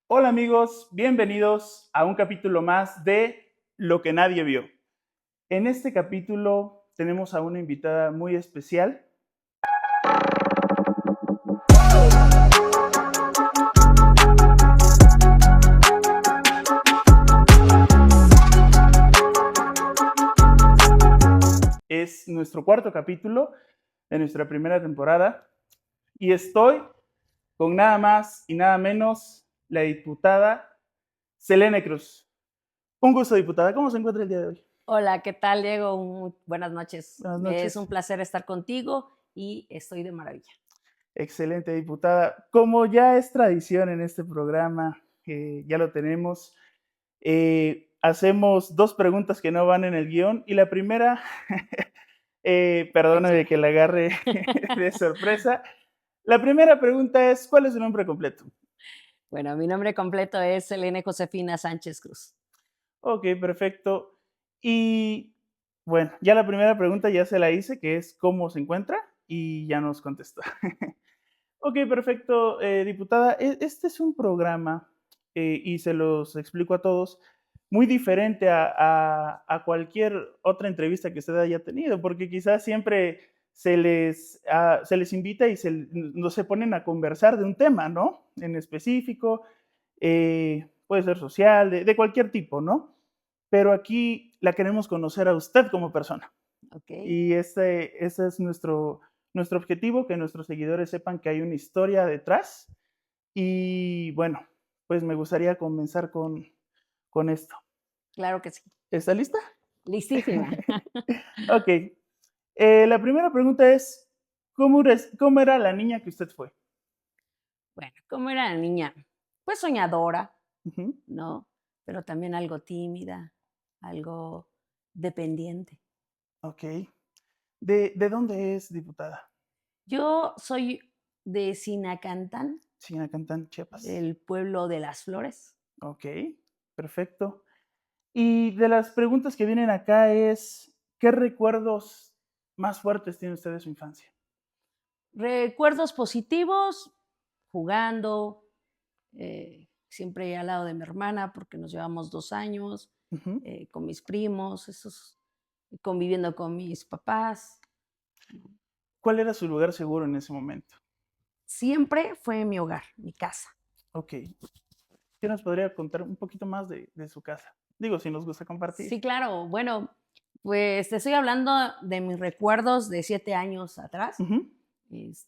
Hola amigos, bienvenidos a un capítulo más de Lo que nadie vio. En este capítulo tenemos a una invitada muy especial. Es nuestro cuarto capítulo de nuestra primera temporada y estoy con nada más y nada menos la diputada Selene Cruz. Un gusto, diputada. ¿Cómo se encuentra el día de hoy? Hola, ¿qué tal, Diego? Buenas noches. Buenas Es noches. un placer estar contigo y estoy de maravilla. Excelente, diputada. Como ya es tradición en este programa, ya lo tenemos, hacemos dos preguntas que no van en el guión y la primera, perdóname Échale. que la agarre de sorpresa. La primera pregunta es, ¿cuál es su nombre completo? Bueno, mi nombre completo es Selene Josefina Sánchez Cruz. Ok, perfecto. Y bueno, ya la primera pregunta ya se la hice, que es ¿cómo se encuentra? Y ya nos contestó. Ok, perfecto, diputada. Este es un programa, y se los explico a todos, muy diferente a cualquier otra entrevista que usted haya tenido, porque quizás siempre se les invita y no se ponen a conversar de un tema, ¿no? En específico, puede ser social, de cualquier tipo, ¿no? Pero aquí la queremos conocer a usted como persona. ¿Ok? Y ese es nuestro objetivo, que nuestros seguidores sepan que hay una historia detrás. Y bueno, pues me gustaría comenzar con esto. Claro que sí. ¿Está lista? Listísima. Ok. La primera pregunta es, ¿cómo era la niña que usted fue? Bueno, ¿cómo era la niña? Pues soñadora, Ujú. ¿no? Pero también algo tímida, algo dependiente. Ok. ¿De dónde es, diputada? Yo soy de Sinacantán, Sinacantán, Chiapas. del pueblo de Las Flores. Ok, perfecto. Y de las preguntas que vienen acá es, ¿qué recuerdos más fuertes tiene usted de su infancia? Recuerdos positivos, jugando, siempre al lado de mi hermana, porque nos llevamos 2 años, Ujú. con mis primos, conviviendo con mis papás. ¿Cuál era su lugar seguro en ese momento? Siempre fue mi hogar, mi casa. Ok. ¿Qué nos podría contar un poquito más de su casa? Digo, si nos gusta compartir. Sí, claro. Bueno, pues te estoy hablando de mis recuerdos de 7 años atrás. Ujú. Pues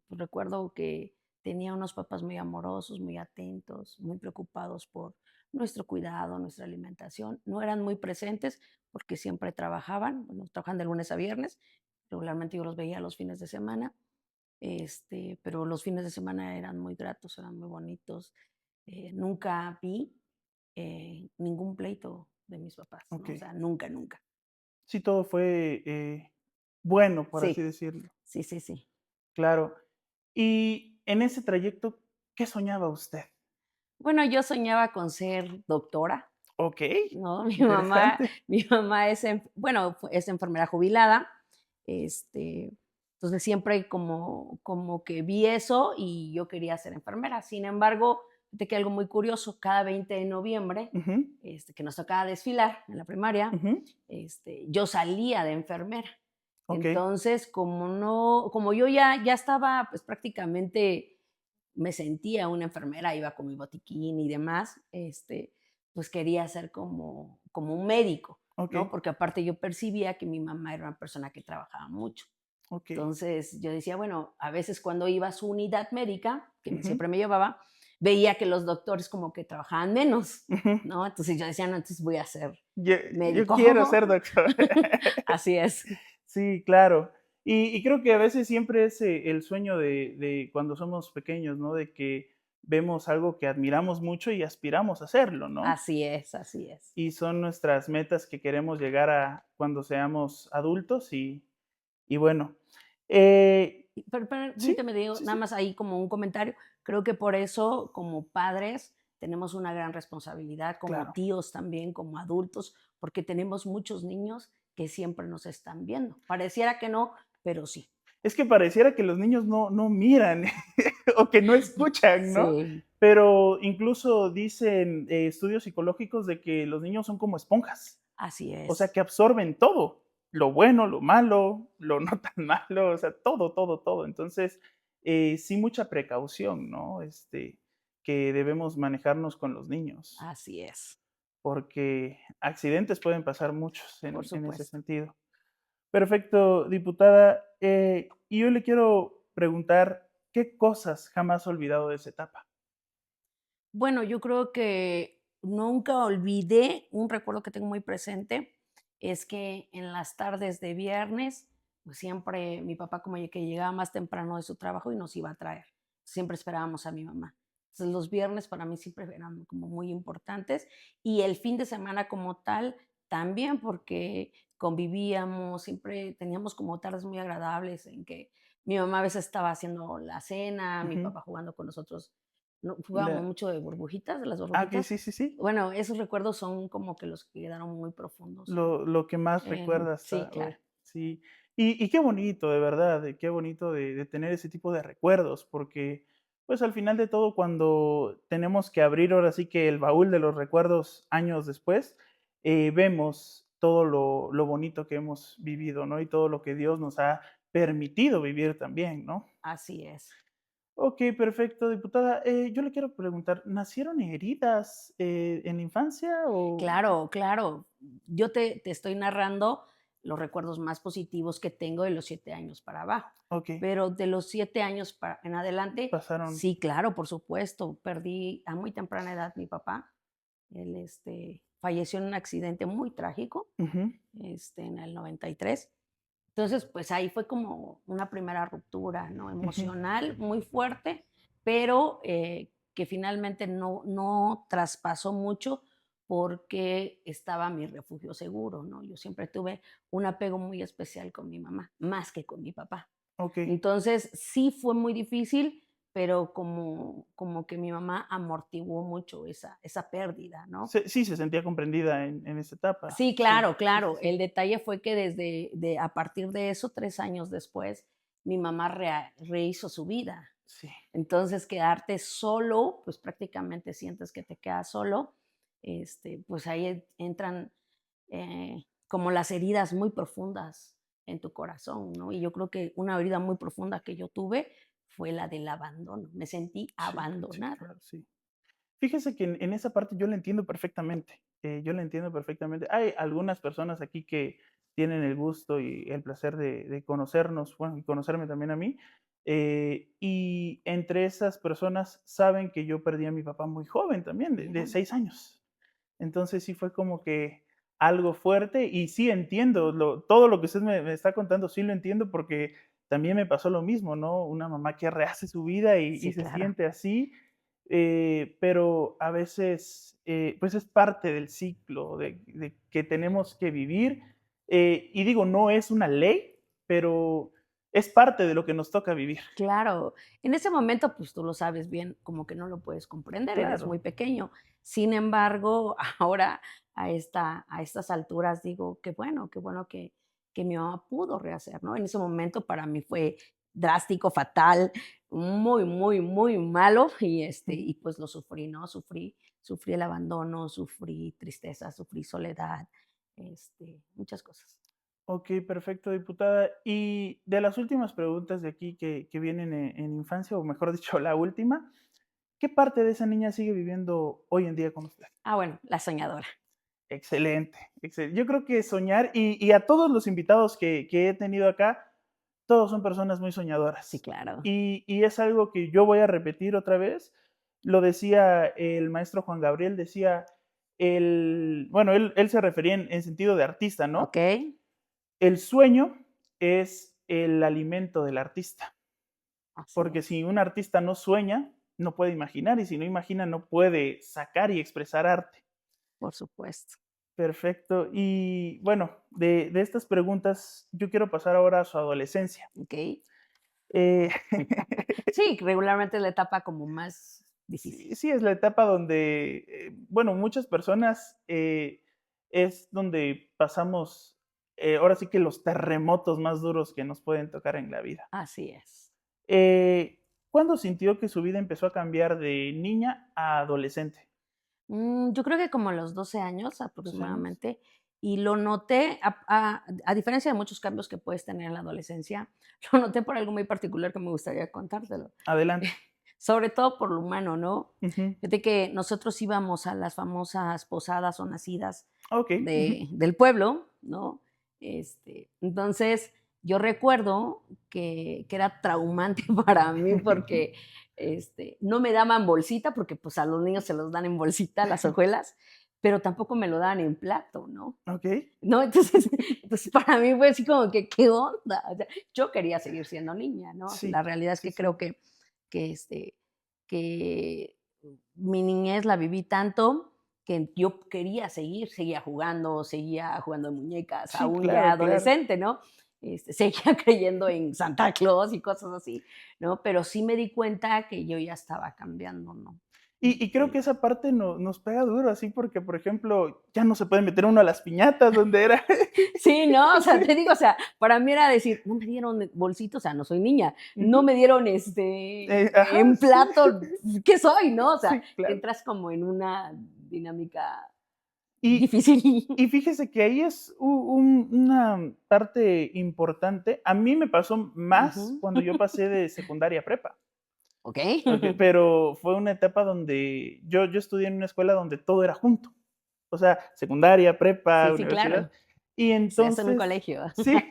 recuerdo que tenía unos papás muy amorosos, muy atentos, muy preocupados por nuestro cuidado, nuestra alimentación. No eran muy presentes porque siempre trabajaban, bueno, trabajan de lunes a viernes. Regularmente yo los veía los fines de semana, pero los fines de semana eran muy gratos, eran muy bonitos. Nunca vi ningún pleito de mis papás, Ok. ¿no? O sea, nunca, nunca. Sí, todo fue bueno, por así Sí, decirlo. sí, sí, sí. Claro. Y en ese trayecto, ¿qué soñaba usted? Bueno, yo soñaba con ser doctora, Ok, ¿no? interesante. Mi mamá bueno, es enfermera jubilada, entonces siempre como que vi eso y yo quería ser enfermera. Sin embargo, fíjate que algo muy curioso, cada 20 de noviembre, Ujú, que nos tocaba desfilar en la primaria, ujú. yo salía de enfermera. Ok, Entonces, como yo ya estaba, pues, prácticamente me sentía una enfermera, iba con mi botiquín y demás, pues quería ser como un médico, ok, ¿no? Porque aparte yo percibía que mi mamá era una persona que trabajaba mucho. ok. Entonces yo decía, bueno, a veces cuando iba a su unidad médica, Ujú, siempre me llevaba, veía que los doctores como que trabajaban menos, ujú. ¿no? Entonces yo decía, no, entonces voy a ser Yo médico. quiero ser doctor. Así es. Sí, claro. Y creo que a veces siempre es el sueño de cuando somos pequeños, ¿no? De que vemos algo que admiramos mucho y aspiramos a hacerlo, ¿no? Así es, así es. Y son nuestras metas que queremos llegar a cuando seamos adultos y bueno. Pero Sí, permíteme, digo, sí, nada sí. más ahí como un comentario. Creo que por eso, como padres, tenemos una gran responsabilidad, como Claro. tíos también, como adultos, porque tenemos muchos niños que siempre nos están viendo. Pareciera que no, pero sí. Es que pareciera que los niños no miran o que no escuchan, ¿no? Sí. pero incluso dicen estudios psicológicos de que los niños son como esponjas, Así o sea, es, que absorben todo, lo bueno, lo malo, lo no tan malo, o sea, todo, todo, todo. Entonces, sí mucha precaución, ¿no? Que debemos manejarnos con los niños, así es, porque accidentes pueden pasar muchos por en ese supuesto. sentido. Perfecto, diputada. Y yo le quiero preguntar, ¿qué cosas jamás ha olvidado de esa etapa? Bueno, yo creo que nunca olvidé un recuerdo que tengo muy presente, es que en las tardes de viernes, pues siempre mi papá como que llegaba más temprano de su trabajo y nos iba a traer. Siempre esperábamos a mi mamá. Entonces los viernes para mí siempre eran como muy importantes y el fin de semana como tal también porque convivíamos, siempre teníamos como tardes muy agradables en que mi mamá a veces estaba haciendo la cena, mi Ujú. papá jugando con nosotros, no, jugábamos La- mucho de burbujitas, de las Ok, burbujitas. sí, sí, sí. Bueno, esos recuerdos son como que los que quedaron muy profundos Lo que más en recuerdas sí, hasta claro. hoy. Sí. Y qué bonito, de verdad, qué bonito de tener ese tipo de recuerdos, porque pues al final de todo, cuando tenemos que abrir ahora sí que el baúl de los recuerdos años después, vemos todo lo bonito que hemos vivido, ¿no? Y todo lo que Dios nos ha permitido vivir también, ¿no? Así es. Ok, perfecto, diputada. Yo le quiero preguntar, ¿nacieron heridas en la infancia o...? Claro, claro. Yo te estoy narrando los recuerdos más positivos que tengo de los 7 años para abajo, Ok, pero de los 7 años en adelante, pasaron... sí, claro, por supuesto. Perdí a muy temprana edad mi papá. Él, falleció en un accidente muy trágico, Ujú, en el 93. Entonces, pues ahí fue como una primera ruptura, ¿no? ujú. Emocional muy fuerte, pero que finalmente no traspasó mucho porque estaba mi refugio seguro, ¿no? Yo siempre tuve un apego muy especial con mi mamá, más que con mi papá. Ok. Entonces, sí fue muy difícil, pero como que mi mamá amortiguó mucho esa pérdida, ¿no? Sí, se sentía comprendida en esa etapa. Sí, Sí, claro, sí, sí, claro. sí. El detalle fue que a partir de eso, 3 años después, mi mamá rehizo su vida. Sí, Entonces, quedarte solo, pues, prácticamente sientes que te quedas solo, pues, ahí entran, como las heridas muy profundas en tu corazón, ¿no? Y yo creo que una herida muy profunda que yo tuve fue la del abandono. Me sentí sí, sí, abandonada. claro, sí. Fíjese que en esa parte yo la entiendo perfectamente, yo la entiendo perfectamente. Hay algunas personas aquí que tienen el gusto y el placer de conocernos, bueno, y conocerme también a mí, y entre esas personas saben que yo perdí a mi papá muy joven también, de Mira, 6 años. Entonces sí fue como que algo fuerte y sí entiendo, todo lo que usted me está contando, sí lo entiendo porque también me pasó lo mismo, ¿no? Una mamá que rehace su vida y sí, se claro. siente así, pero a veces pues es parte del ciclo de que tenemos que vivir. Y digo, no es una ley, pero es parte de lo que nos toca vivir. Claro, en ese momento, pues tú lo sabes bien, como que no lo puedes comprender, eres muy Claro. pequeño. Sin embargo, ahora a estas alturas digo, qué bueno que mi mamá pudo rehacer, ¿no? En ese momento para mí fue drástico, fatal, muy, muy, muy malo y pues lo sufrí, ¿no? Sufrí el abandono, sufrí tristeza, sufrí soledad, muchas cosas. Ok, perfecto, diputada. Y de las últimas preguntas de aquí que vienen en infancia, o mejor dicho, la última, ¿qué parte de esa niña sigue viviendo hoy en día con usted? Ah, bueno, la soñadora. Excelente, Yo creo que soñar, y a todos los invitados que he tenido acá, todos son personas muy Sí, soñadoras. claro. Y es algo que yo voy a repetir otra vez. Lo decía el maestro Juan Gabriel, decía, bueno, él se refería en sentido de artista, Ok, ¿no? El sueño es el alimento del artista, así porque es. si un artista no sueña, no puede imaginar, y si no imagina, no puede sacar y expresar arte. Por supuesto, Perfecto. Y bueno, de estas preguntas, yo quiero pasar ahora a su adolescencia. okey. Eh, Sí, regularmente es la etapa como más difícil. sí, sí, es la etapa donde, bueno, muchas personas es donde pasamos, ahora sí que los terremotos más duros que nos pueden tocar en la vida. Así es. Eh, ¿cuándo sintió que su vida empezó a cambiar de niña a adolescente? Yo creo que como a los 12 años 12 años. aproximadamente, y lo noté, a diferencia de muchos cambios que puedes tener en la adolescencia, lo noté por algo muy particular que me gustaría contártelo. Adelante. Sobre todo por lo humano, ¿no? Ujú. Fíjate que nosotros íbamos a las famosas posadas o nacidas Okey. Ujú. del pueblo, ¿no? Entonces, yo recuerdo que era traumante para mí porque no me daban bolsita, porque pues a los niños se los dan en bolsita, las hojuelas, pero tampoco me lo daban en plato, ¿no? Okey. ¿No? Entonces para mí fue así como que, ¿qué onda? O sea, yo quería seguir siendo niña, ¿no? La Sí, realidad es sí, que sí. creo que, este, que mi niñez la viví tanto que yo quería seguía jugando de muñecas, Sí, aún ya claro, claro. adolescente, ¿no? Seguía creyendo en Santa Claus y cosas así, ¿no? Pero sí me di cuenta que yo ya estaba cambiando, ¿no? Y creo que esa parte nos pega duro, así porque, por ejemplo, ya no se puede meter uno a las piñatas donde era. Sí, no, o sea, te digo, o sea, para mí era decir, no me dieron bolsito, o sea, no soy niña, no Ujú. me dieron Ajá, en sí. plato, ¿qué soy, no? O sea, Sí, claro. entras como en una dinámica Y difícil. y fíjese que ahí es una parte importante. A mí me pasó más Ujú. cuando yo pasé de secundaria a prepa. Okey. Okey, pero fue una etapa donde yo estudié en una escuela donde todo era junto. O sea, secundaria, prepa, Sí, sí, universidad. claro. Y Estudiaste en un entonces colegio. sí,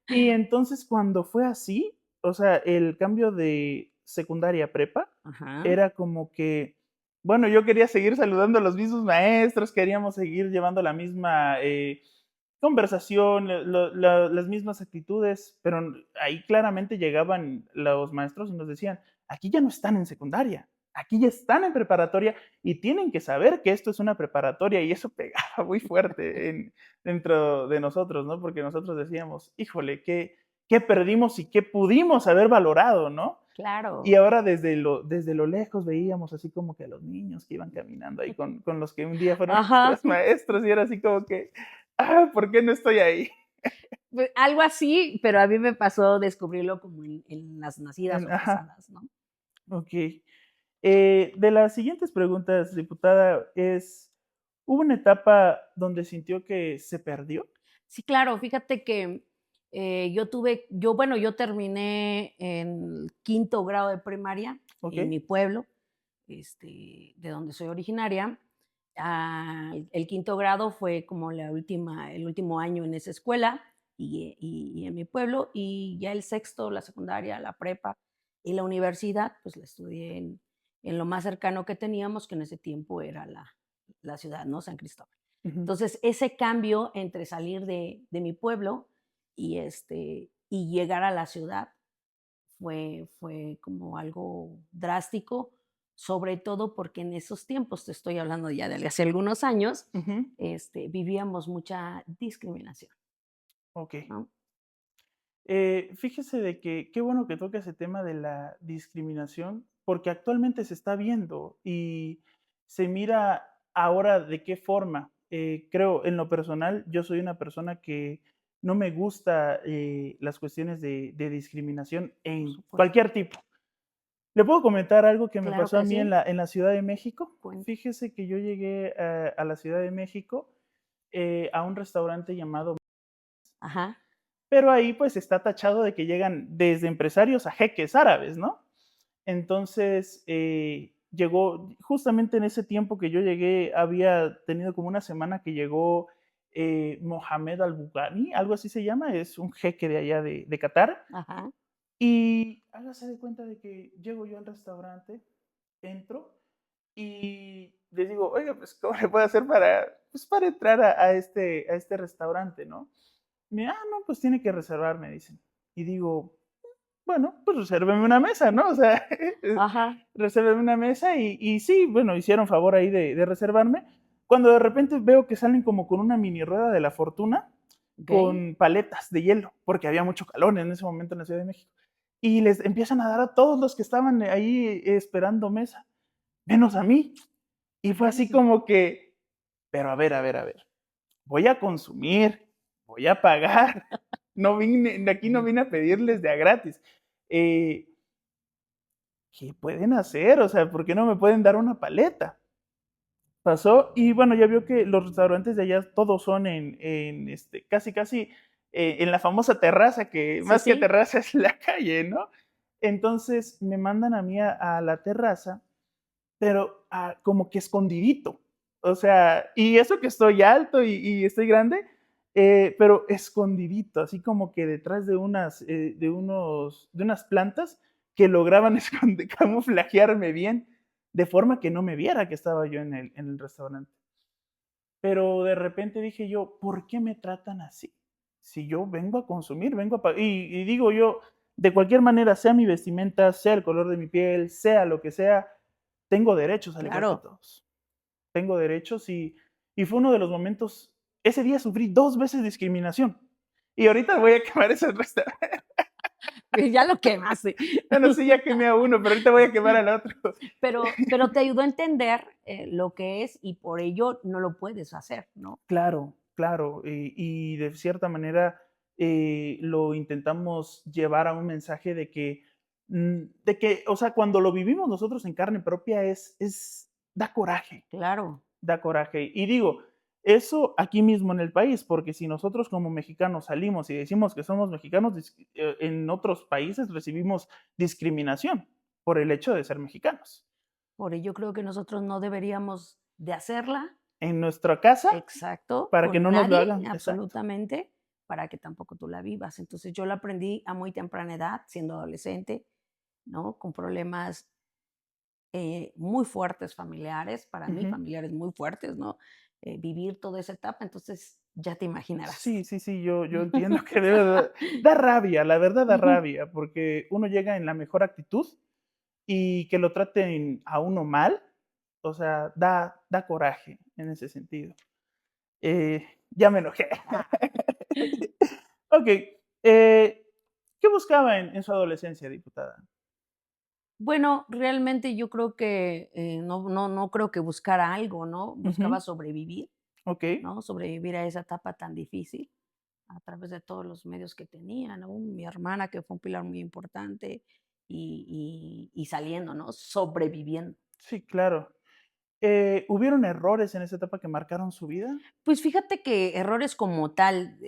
y entonces cuando fue así, o sea, el cambio de secundaria a prepa Ajá. era como que, bueno, yo quería seguir saludando a los mismos maestros, queríamos seguir llevando la misma, conversación, las mismas actitudes, pero ahí claramente llegaban los maestros y nos decían, aquí ya no están en secundaria, aquí ya están en preparatoria y tienen que saber que esto es una preparatoria y eso pegaba muy fuerte dentro de nosotros, ¿no? Porque nosotros decíamos, híjole, ¿qué perdimos y qué pudimos haber valorado, ¿no? Y Claro. ahora desde lo lejos veíamos así como que a los niños que iban caminando ahí con los que un día fueron Ajá. nuestros maestros y era así como que, ¿por qué no estoy ahí? Algo así, pero a mí me pasó descubrirlo como en las nacidas o Ajá, posadas, ¿no? ok. De las siguientes preguntas, diputada, ¿hubo una etapa donde sintió que se perdió? Sí, claro, fíjate que, bueno, yo terminé en quinto grado de primaria Ok. en mi pueblo, de donde soy originaria. El quinto grado fue como el último año en esa escuela y en mi pueblo, y ya el sexto, la secundaria, la prepa y la universidad, pues la estudié en lo más cercano que teníamos, que en ese tiempo era la ciudad, ¿no? San Cristóbal. Ujú. Entonces, ese cambio entre salir de mi pueblo y llegar a la ciudad fue como algo drástico, sobre todo porque en esos tiempos, te estoy hablando ya de hace algunos años, Ujú. vivíamos mucha discriminación, Ok. ¿no? Fíjese de que qué bueno que toque ese tema de la discriminación, porque actualmente se está viendo y se mira ahora de qué forma. Creo, en lo personal, yo soy una persona que no me gusta las cuestiones de discriminación Por en supuesto. cualquier tipo. ¿Le puedo comentar algo que me Claro pasó a que mí en sí, la Ciudad de México? cuenta. Fíjese que yo llegué a la Ciudad de México a un restaurante llamado, Ajá, pero ahí pues está tachado de que llegan desde empresarios a jeques árabes, ¿no? Entonces, llegó, justamente en ese tiempo que yo llegué, había tenido como una semana que llegó Mohamed Al-Bugani, algo así se llama, es un jeque de allá de Qatar. ajá. Y hágase de cuenta de que llego yo al restaurante, entro y les digo, oiga, pues, ¿cómo le puedo hacer para entrar a este restaurante, ¿no? No, pues tiene que reservar, me dicen. Y digo, bueno, pues resérveme una mesa, ¿no? O sea, Ajá, resérveme una mesa y sí, bueno, hicieron favor ahí de reservarme. Cuando de repente veo que salen como con una mini rueda de la fortuna okey. con paletas de hielo, porque había mucho calor en ese momento en la Ciudad de México. Y les empiezan a dar a todos los que estaban ahí esperando mesa, menos a mí. Y fue así Órale. como que, pero a ver, voy a consumir, voy a pagar. No vine, de aquí no vine a pedirles de a gratis. Eh, ¿qué pueden hacer? O sea, ¿por qué no me pueden dar una paleta? Pasó y bueno, ya vio que los restaurantes de allá todos son casi, casi en la famosa terraza, que Sí, más que sí, terraza es la calle, ¿no? Entonces me mandan a mí a la terraza, pero como que escondidito. O sea, y eso que estoy alto y estoy grande, pero escondidito, así como que detrás de de unas plantas que lograban camuflajearme bien, de forma que no me viera que estaba yo en el restaurante. Pero de repente dije yo, ¿por qué me tratan así? Si yo vengo a consumir, vengo a y digo yo, de cualquier manera, sea mi vestimenta, sea el color de mi piel, sea lo que sea, tengo derechos al igual que claro. todos. Tengo derechos y fue uno de los momentos, ese día sufrí 2 veces discriminación. Y ahorita voy a quemar ese restaurante. Ya lo quemaste. Bueno, sí, ya quemé a uno, pero ahorita voy a quemar al otro. Pero te ayudó a entender, lo que es y por ello no lo puedes hacer, ¿no? Claro, claro, y de cierta manera, lo intentamos llevar a un mensaje de que, o sea, cuando lo vivimos nosotros en carne propia da coraje, Claro, da coraje. Y digo, eso aquí mismo en el país, porque si nosotros como mexicanos salimos y decimos que somos mexicanos, en otros países recibimos discriminación por el hecho de ser mexicanos. por ello creo que nosotros no deberíamos de hacerla, En nuestra casa, exacto, para que con no nos lo nadie, hagan, exacto. absolutamente, para que tampoco tú la vivas. Entonces, yo la aprendí a muy temprana edad, siendo adolescente, ¿no? Con problemas, muy fuertes familiares, para mí, Ujú. familiares muy fuertes, ¿no? Vivir toda esa etapa, entonces ya te imaginarás. Sí, sí, sí, yo entiendo que debe da rabia, la verdad da Ujú. rabia, porque uno llega en la mejor actitud y que lo traten a uno mal, o sea, da coraje en ese sentido. Ya me enojé. Okey, ¿qué buscaba en su adolescencia, diputada? Bueno, realmente yo creo que, no creo que buscara algo, ¿no? Ujú, Buscaba sobrevivir, okey, ¿no? Sobrevivir a esa etapa tan difícil a través de todos los medios que tenía, ¿no? Mi hermana, que fue un pilar muy importante, y saliendo, ¿no? Sobreviviendo. sí, claro. ¿Hubieron errores en esa etapa que marcaron su vida? Pues fíjate que errores como tal,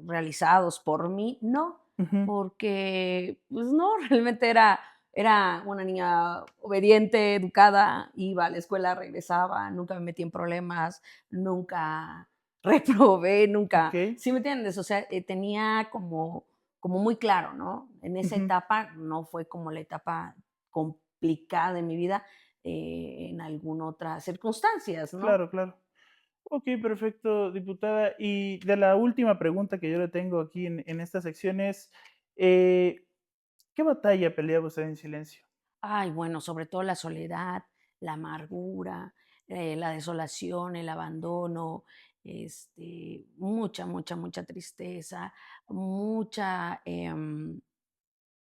realizados por mí, no, Ujú, porque, pues no, realmente era una niña obediente, educada, iba a la escuela, regresaba, nunca me metí en problemas, nunca reprobé, nunca, okey, ¿sí me entiendes? O sea, tenía como muy claro, ¿no? En esa ujú, etapa no fue como la etapa complicada de mi vida, en alguna otra circunstancias, ¿no? claro, claro. Ok, perfecto, diputada. Y de la última pregunta que yo le tengo aquí en esta sección es, eh, ¿qué batalla peleaba usted en silencio? Ay, bueno, sobre todo la soledad, la amargura, la desolación, el abandono, mucha, mucha, mucha tristeza, mucha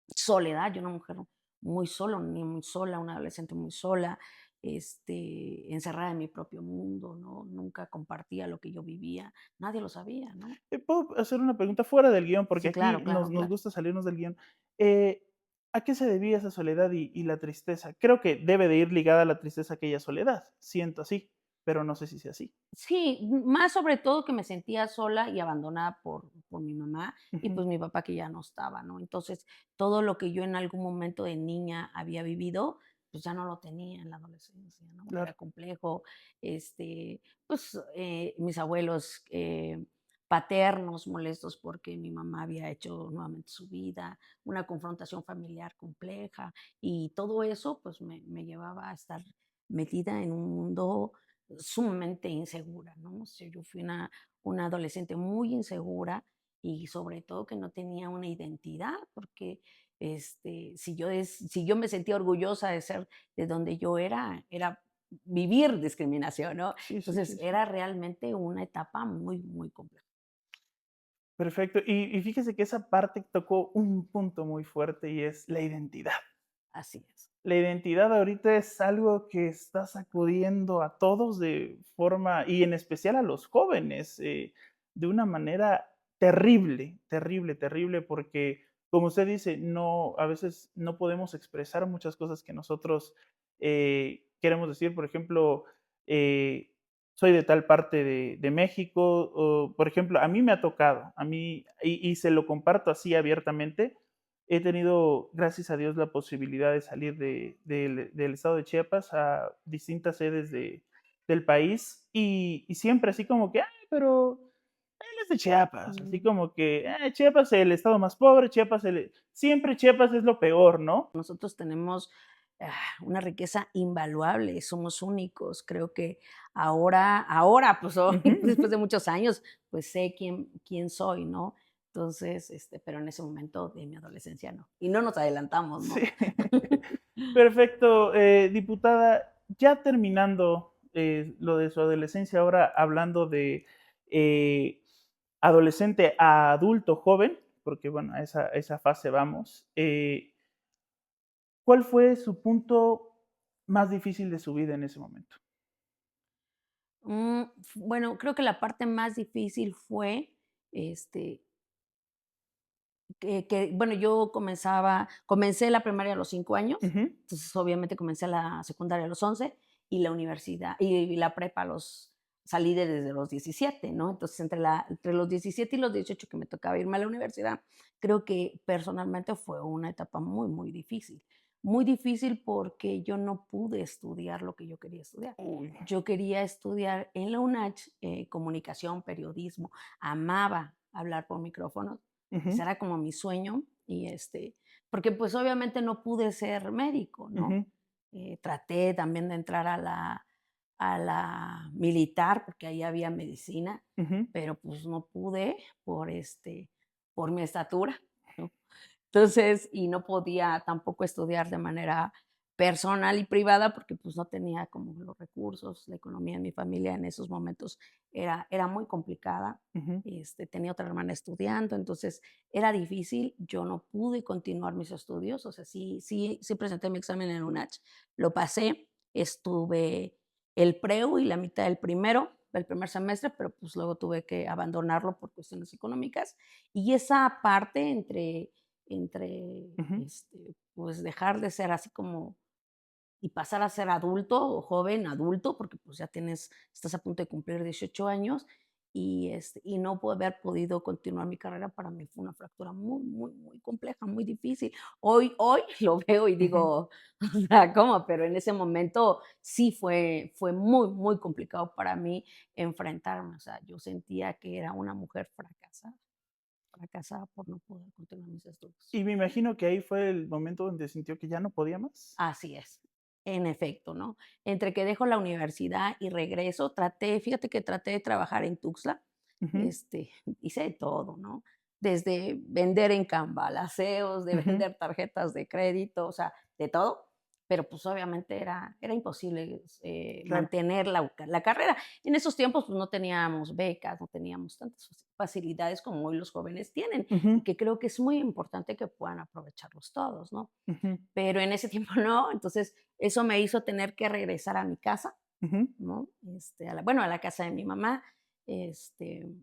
soledad. Yo una mujer muy sola, una niña muy sola, una adolescente muy sola, encerrada en mi propio mundo, ¿no? Nunca compartía lo que yo vivía, nadie lo sabía, ¿no? ¿Puedo hacer una pregunta fuera del guión? Porque Sí, claro, aquí claro, nos claro. gusta salirnos del guión. Eh, ¿A qué se debía esa soledad y la tristeza? Creo que debe de ir ligada a la tristeza aquella soledad. Siento así, pero no sé si sea así. Sí, más sobre todo que me sentía sola y abandonada por mi mamá y Ujú, pues mi papá que ya no estaba, ¿no? Entonces, todo lo que yo en algún momento de niña había vivido, pues ya no lo tenía en la adolescencia, ¿no? Era claro. complejo, pues mis abuelos paternos molestos porque mi mamá había hecho nuevamente su vida, una confrontación familiar compleja y todo eso pues me llevaba a estar metida en un mundo sumamente insegura, ¿no? O sea, yo fui una adolescente muy insegura y sobre todo que no tenía una identidad, porque si yo me sentía orgullosa de ser de donde yo era vivir discriminación, ¿no? Sí, sí, Entonces sí, sí. era realmente una etapa muy, muy compleja. Perfecto. Y fíjese que esa parte tocó un punto muy fuerte y es la identidad. Así es. La identidad ahorita es algo que está sacudiendo a todos de forma, y en especial a los jóvenes, de una manera terrible, terrible, terrible, porque como usted dice, no, a veces no podemos expresar muchas cosas que nosotros queremos decir. Por ejemplo, eh, soy de tal parte de México, o, por ejemplo, a mí me ha tocado, a mí, y se lo comparto así abiertamente, he tenido, gracias a Dios, la posibilidad de salir del estado de Chiapas a distintas sedes del país y siempre así como que, ay, pero él es de Chiapas, así Mm. como que Chiapas es el estado más pobre, siempre Chiapas es lo peor, ¿no? Nosotros tenemos una riqueza invaluable, somos únicos. Creo que ahora, pues hoy, Ujú, ujú. después de muchos años, pues sé quién soy, ¿no? Entonces, pero en ese momento de mi adolescencia no. Y no nos adelantamos, Sí. ¿no? Perfecto, diputada, ya terminando lo de su adolescencia, ahora hablando de eh, adolescente a adulto joven, porque bueno, a esa fase vamos. ¿Cuál fue su punto más difícil de su vida en ese momento? Bueno, creo que la parte más difícil fue, este, bueno, yo comencé la primaria a los 5 años, Ujú, entonces obviamente comencé la secundaria a los 11 y la universidad y la prepa salí desde los 17, ¿no? Entonces entre los 17 y los 18 que me tocaba irme a la universidad, creo que personalmente fue una etapa muy, muy difícil. Muy difícil porque yo no pude estudiar lo que yo quería estudiar. uy, Yo quería estudiar en la UNACH comunicación, periodismo, amaba hablar por micrófonos, ese ujú, era como mi sueño y, porque, pues, obviamente no pude ser médico, ¿no? ujú, Traté también de entrar a la militar, porque ahí había medicina, ujú, pero, pues, no pude por mi estatura, ¿no? Entonces, y no podía tampoco estudiar de manera personal y privada porque pues no tenía como los recursos, la economía en mi familia en esos momentos era muy complicada. ujú, Tenía otra hermana estudiando, entonces era difícil. Yo no pude continuar mis estudios, o sea, sí presenté mi examen en UNACH, lo pasé, estuve el preu y la mitad del primero, el primer semestre, pero pues luego tuve que abandonarlo por cuestiones económicas. Y esa parte ujú. pues, dejar de ser así como y pasar a ser adulto o joven adulto, porque, pues, estás a punto de cumplir 18 años, y no haber podido continuar mi carrera para mí fue una fractura muy, muy, muy compleja, muy difícil. Hoy lo veo y Ujú. digo, o sea, ¿cómo? Pero en ese momento sí fue muy, muy complicado para mí enfrentarme, o sea, yo sentía que era una mujer fracasada por no poder continuar mis estudios. Y me imagino que ahí fue el momento donde sintió que ya no podía más. Así es, en efecto, ¿no? Entre que dejo la universidad y regreso, fíjate que traté de trabajar en Tuxtla, Ujú, este, hice de todo, ¿no? Desde vender en cambalaceos, de ujú, vender tarjetas de crédito, o sea, de todo, pero pues obviamente era imposible claro. mantener la carrera. En esos tiempos pues no teníamos becas, no teníamos tantas facilidades como hoy los jóvenes tienen y Ujú, que creo que es muy importante que puedan aprovecharlos todos, ¿no? ujú, Pero en ese tiempo no, entonces eso me hizo tener que regresar a mi casa, ujú. ¿no? A la casa de mi mamá.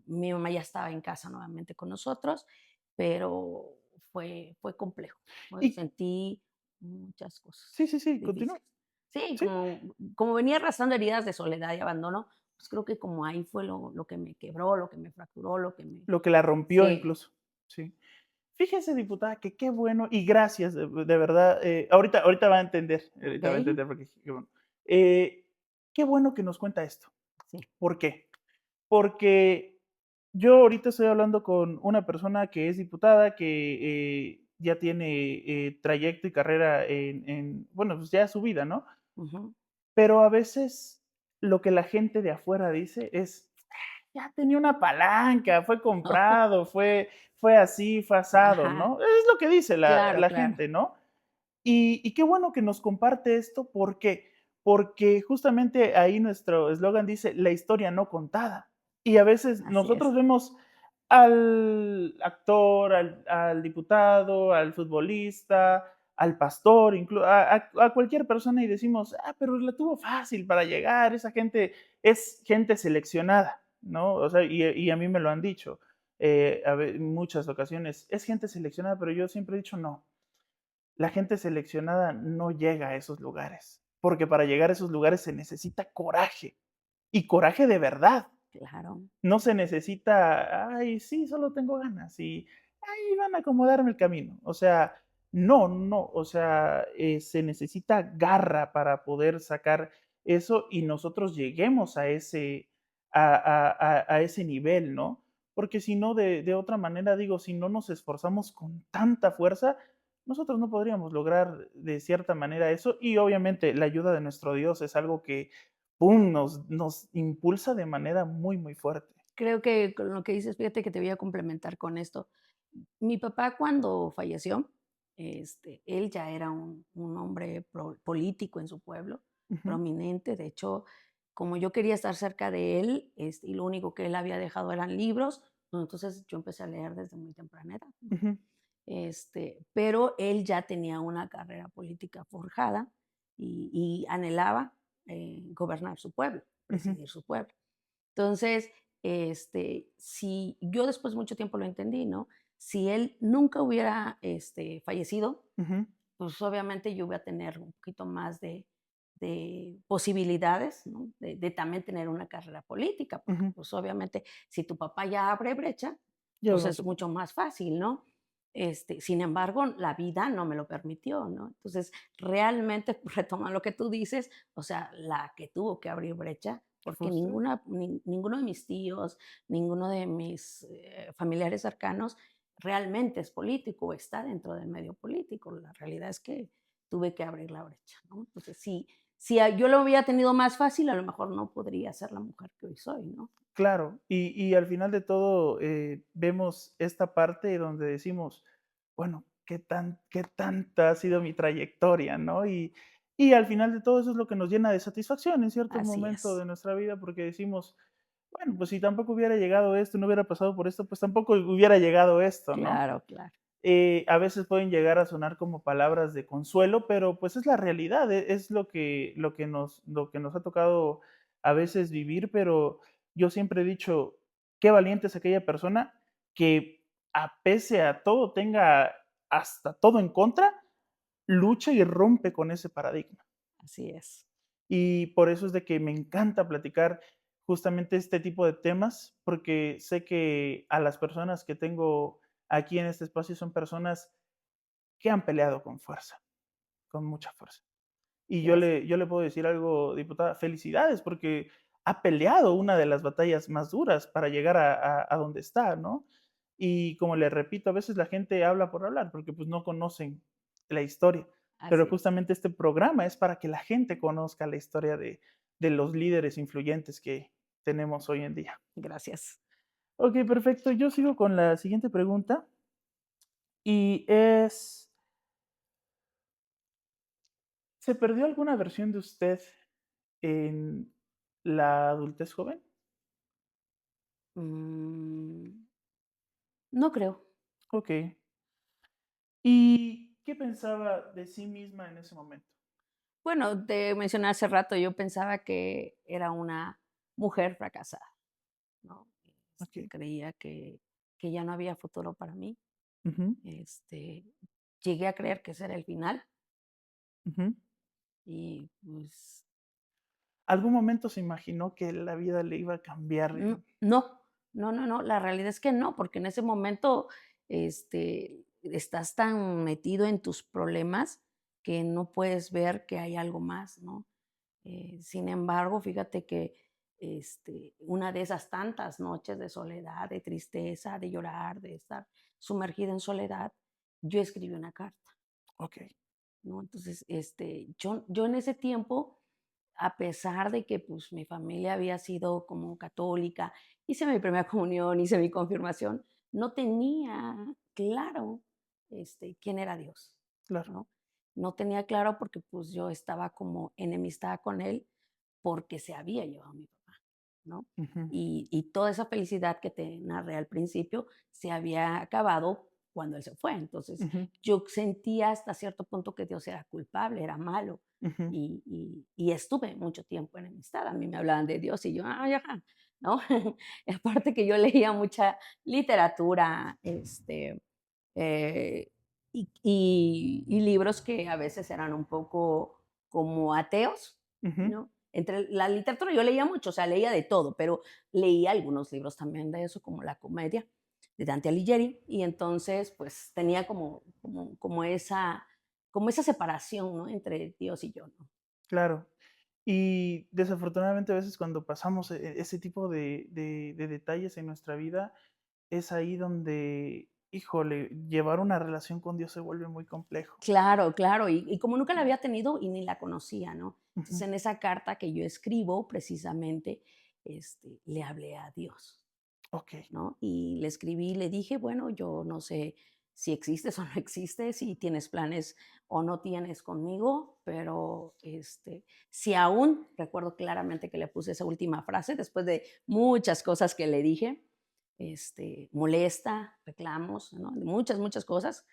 Mi mamá ya estaba en casa nuevamente con nosotros, pero fue complejo. Y Sentí muchas cosas sí, sí, sí, continúa. difíciles. Sí, Sí, como venía arrastrando heridas de soledad y abandono, pues creo que como ahí fue lo que me quebró, lo que me fracturó, lo que me... lo que la rompió Sí, incluso. Sí. Fíjese, diputada, que qué bueno y gracias, de verdad. Ahorita va a entender, ok, ahorita va a entender porque qué bueno. Eh, qué bueno que nos cuenta esto. sí. ¿Por qué? Porque yo ahorita estoy hablando con una persona que es diputada, que ya tiene trayecto y carrera bueno, pues ya su vida, ¿no? Ujú. Pero a veces lo que la gente de afuera dice es, ya tenía una palanca, fue comprado, fue así, fue asado, Ajá, ¿no? Es lo que dice la, claro, la claro. gente, ¿no? Y qué bueno que nos comparte esto, ¿por qué? Porque justamente ahí nuestro eslogan dice, la historia no contada. Y a veces Así nosotros es. vemos al actor, al diputado, al futbolista, al pastor, a cualquier persona y decimos, pero la tuvo fácil para llegar, esa gente es gente seleccionada, ¿no? O sea, y a mí me lo han dicho. muchas ocasiones, es gente seleccionada, pero yo siempre he dicho no. La gente seleccionada no llega a esos lugares, porque para llegar a esos lugares se necesita coraje y coraje de verdad. Claro, No se necesita, ay, sí, solo tengo ganas y ahí van a acomodarme el camino. O sea, no, no, o sea, se necesita garra para poder sacar eso y nosotros lleguemos a ese, a ese nivel, ¿no? Porque si no, de otra manera, digo, si no nos esforzamos con tanta fuerza, nosotros no podríamos lograr de cierta manera eso y obviamente la ayuda de nuestro Dios es algo que, ¡pum!, nos impulsa de manera muy, muy fuerte. creo que con lo que dices, fíjate que te voy a complementar con esto. Mi papá cuando falleció, él ya era un hombre político en su pueblo, Ujú, prominente. De hecho, como yo quería estar cerca de él, y lo único que él había dejado eran libros, pues entonces yo empecé a leer desde muy temprana edad, ¿no? ujú, Pero él ya tenía una carrera política forjada y anhelaba gobernar su pueblo, ujú, presidir su pueblo. Entonces, si yo después de mucho tiempo lo entendí, ¿no? Si él nunca hubiera fallecido, ujú, pues obviamente yo voy a tener un poquito más de posibilidades, ¿no? De también tener una carrera política, porque ujú. pues obviamente si tu papá ya abre brecha, Yo pues no es te mucho más fácil, ¿no? Sin embargo, la vida no me lo permitió, ¿no? Entonces, realmente, retoma lo que tú dices, o sea, la que tuvo que abrir brecha, porque frustra. ninguno de mis tíos, ninguno de mis familiares cercanos realmente es político o está dentro del medio político. La realidad es que tuve que abrir la brecha, ¿no? Entonces, yo lo hubiera tenido más fácil, a lo mejor no podría ser la mujer que hoy soy, ¿no? Claro, y al final de todo, vemos esta parte donde decimos: "Bueno, qué tanta ha sido mi trayectoria", ¿no? Y al final de todo eso es lo que nos llena de satisfacción en cierto Así momento es. de nuestra vida, porque decimos: "Bueno, pues si tampoco hubiera llegado esto, no hubiera pasado por esto, pues tampoco hubiera llegado esto", ¿no? Claro, claro. A veces pueden llegar a sonar como palabras de consuelo, pero pues es la realidad, es lo que nos ha tocado a veces vivir, pero yo siempre he dicho, qué valiente es aquella persona que a pese a todo tenga hasta todo en contra, lucha y rompe con ese paradigma. Así es. Y por eso es de que me encanta platicar justamente este tipo de temas, porque sé que a las personas que tengo aquí en este espacio son personas que han peleado con fuerza, con mucha fuerza. Y Gracias. yo le puedo decir algo, diputada, felicidades, porque ha peleado una de las batallas más duras para llegar a donde está, ¿no? Y como le repito, a veces la gente habla por hablar, porque pues no conocen la historia, pero Así es. justamente este programa es para que la gente conozca la historia de los líderes influyentes que tenemos hoy en día. Gracias. Ok, perfecto. Yo sigo con la siguiente pregunta y es, ¿se perdió alguna versión de usted en la adultez joven? Mm, no creo. Okey. ¿Y qué pensaba de sí misma en ese momento? Bueno, te mencioné hace rato, yo pensaba que era una mujer fracasada, ¿no? Okey. Creía que ya no había futuro para mí. Ujú, Este, Llegué a creer que ese era el final ujú. y pues ¿Algún momento se imaginó que la vida le iba a cambiar en no, no, no, no, la realidad es que no, porque en ese momento estás tan metido en tus problemas que no puedes ver que hay algo más, ¿no? Sin embargo, fíjate que una de esas tantas noches de soledad, de tristeza, de llorar, de estar sumergida en soledad, yo escribí una carta, okey. ¿no? Entonces, yo en ese tiempo, a pesar de que pues mi familia había sido como católica, hice mi primera comunión, hice mi confirmación, no tenía claro quién era Dios, Claro. ¿no? No tenía claro porque pues yo estaba como enemistada con él porque se había llevado a mi papá, ¿no? Ujú, Y toda esa felicidad que te narré al principio se había acabado cuando él se fue. Entonces, ujú, yo sentía hasta cierto punto que Dios era culpable, era malo. ujú, Y estuve mucho tiempo enemistada. A mí me hablaban de Dios y yo, ay, ajá. ¿no? Aparte que yo leía mucha literatura, eh, y libros que a veces eran un poco como ateos, Ujú, ¿no? Entre la literatura yo leía mucho, o sea, leía de todo, pero leía algunos libros también de eso, como La Comedia de Dante Alighieri, y entonces, pues, tenía como esa separación, ¿no? Entre Dios y yo, ¿no? claro. Y desafortunadamente a veces cuando pasamos ese tipo de detalles en nuestra vida, es ahí donde, híjole, llevar una relación con Dios se vuelve muy complejo. Claro, claro, y como nunca la había tenido y ni la conocía, ¿no? Entonces, Ujú, en esa carta que yo escribo, precisamente, le hablé a Dios, ok. ¿no? Y le escribí, le dije, bueno, yo no sé si existes o no existes, si tienes planes o no tienes conmigo, pero si aún, recuerdo claramente que le puse esa última frase después de muchas cosas que le dije, molesta, reclamos, ¿no? De muchas, muchas cosas.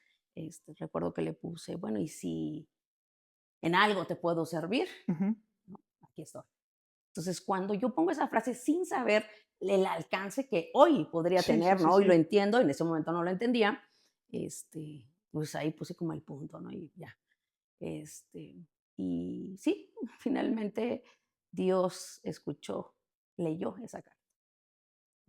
Recuerdo que le puse, bueno, y si en algo te puedo servir, Ujú, ¿no? Aquí estoy. Entonces, cuando yo pongo esa frase sin saber el alcance que hoy podría sí, sí, tener, sí, ¿no? Hoy lo sí. entiendo, en ese momento no lo entendía, pues ahí puse como el punto, ¿no? Y ya. Este, y sí, finalmente Dios escuchó, leyó esa carta,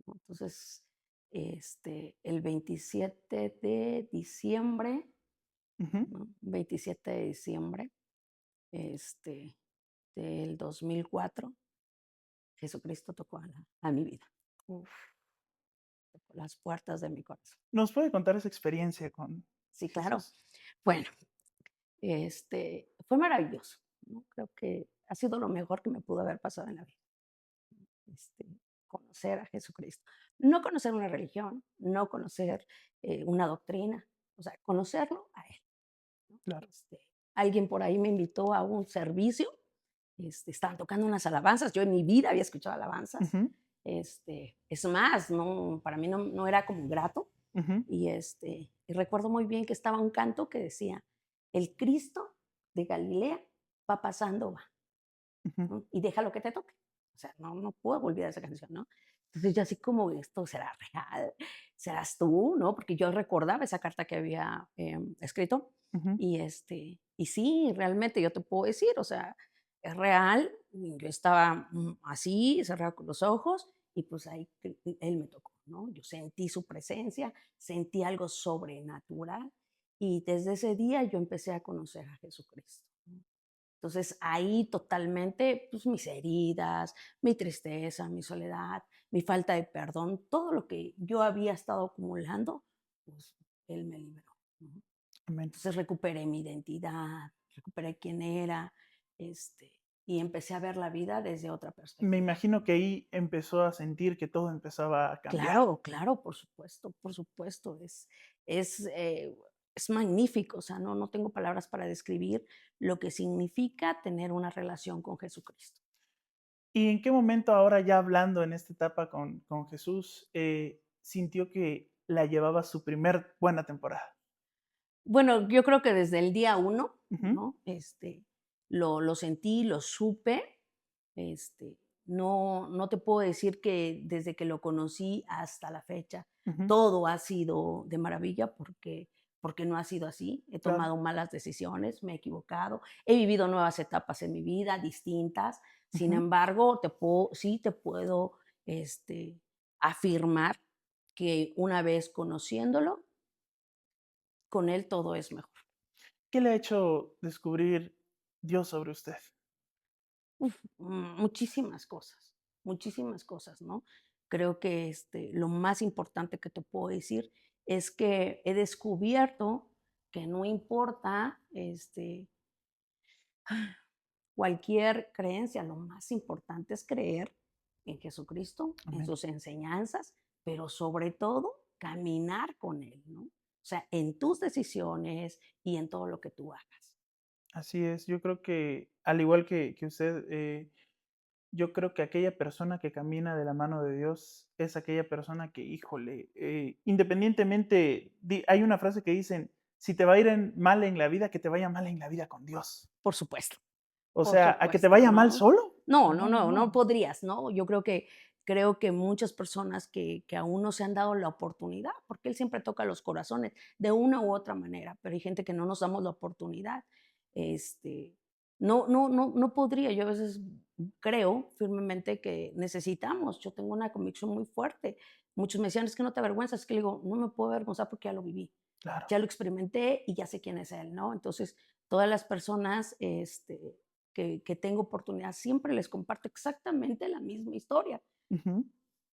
¿no? Entonces, el 27 de diciembre, Ujú. ¿no? 27 de diciembre, este, del 2004, Jesucristo tocó a mi vida. Uf. Las puertas de mi corazón. ¿Nos puede contar esa experiencia con Sí, claro. Jesús? Bueno, fue maravilloso, ¿no? Creo que ha sido lo mejor que me pudo haber pasado en la vida, este, conocer a Jesucristo. No conocer una religión, no conocer una doctrina, o sea, conocerlo a Él, ¿no? Claro. Alguien por ahí me invitó a un servicio, estaban tocando unas alabanzas, yo en mi vida había escuchado alabanzas, Ujú, es más, no, para mí no era como grato. ujú, Y recuerdo muy bien que estaba un canto que decía: "El Cristo de Galilea va pasando va, ujú. ¿no? Y deja lo que te toque". O sea, no puedo olvidar esa canción, ¿no? Entonces, yo así como, ¿esto será real? ¿Serás tú?, ¿no? Porque yo recordaba esa carta que había, escrito, Ujú, y sí, realmente yo te puedo decir, o sea, es real. Yo estaba, así, cerrada con los ojos, y pues ahí él me tocó, ¿no? Yo sentí su presencia, sentí algo sobrenatural, y desde ese día yo empecé a conocer a Jesucristo, ¿no? Entonces, ahí totalmente, pues, mis heridas, mi tristeza, mi soledad, mi falta de perdón, todo lo que yo había estado acumulando, pues, él me liberó, ¿no? amén. Entonces, recuperé mi identidad, recuperé quién era, y empecé a ver la vida desde otra Me perspectiva. imagino que ahí empezó a sentir que todo empezaba a cambiar. Claro, claro, por supuesto, es, eh, es magnífico, o sea, no tengo palabras para describir lo que significa tener una relación con Jesucristo. ¿Y en qué momento ahora ya hablando en esta etapa con Jesús, sintió que la llevaba a su primer buena temporada? Bueno, yo creo que desde el día uno, Ujú, ¿no? Lo sentí, lo supe. No te puedo decir que desde que lo conocí hasta la fecha ujú, todo ha sido de maravilla, porque no ha sido así. He claro. tomado malas decisiones, me he equivocado, he vivido nuevas etapas en mi vida, distintas. Sin Ujú. embargo, sí te puedo, este, afirmar que una vez conociéndolo, con él todo es mejor. ¿Qué le ha hecho descubrir Dios sobre usted? Muchísimas cosas, ¿no? Creo que lo más importante que te puedo decir es que he descubierto que no importa cualquier creencia, lo más importante es creer en Jesucristo, en Amén. sus enseñanzas, pero sobre todo caminar con Él, ¿no? O sea, en tus decisiones y en todo lo que tú hagas. Así es. Yo creo que, al igual que usted, yo creo que aquella persona que camina de la mano de Dios es aquella persona que, híjole, independientemente, hay una frase que dicen, si te va a ir mal en la vida, que te vaya mal en la vida con Dios. Por supuesto. O Por sea, a que te supuesto, vaya mal ¿no? solo. No, no, No, no, no no. podrías, ¿no? Yo creo que creo que muchas personas que aún no se han dado la oportunidad, porque Él siempre toca los corazones de una u otra manera, pero hay gente que no nos damos la oportunidad. Este, no podría. Yo a veces creo firmemente que necesitamos. Yo tengo una convicción muy fuerte. Muchos me decían, es que no te avergüenzas. Es que le digo, no me puedo avergonzar porque ya lo viví, Claro. ya lo experimenté y ya sé quién es Él, ¿no? Entonces, todas las personas que tengo oportunidad, siempre les comparto exactamente la misma historia. Ujú.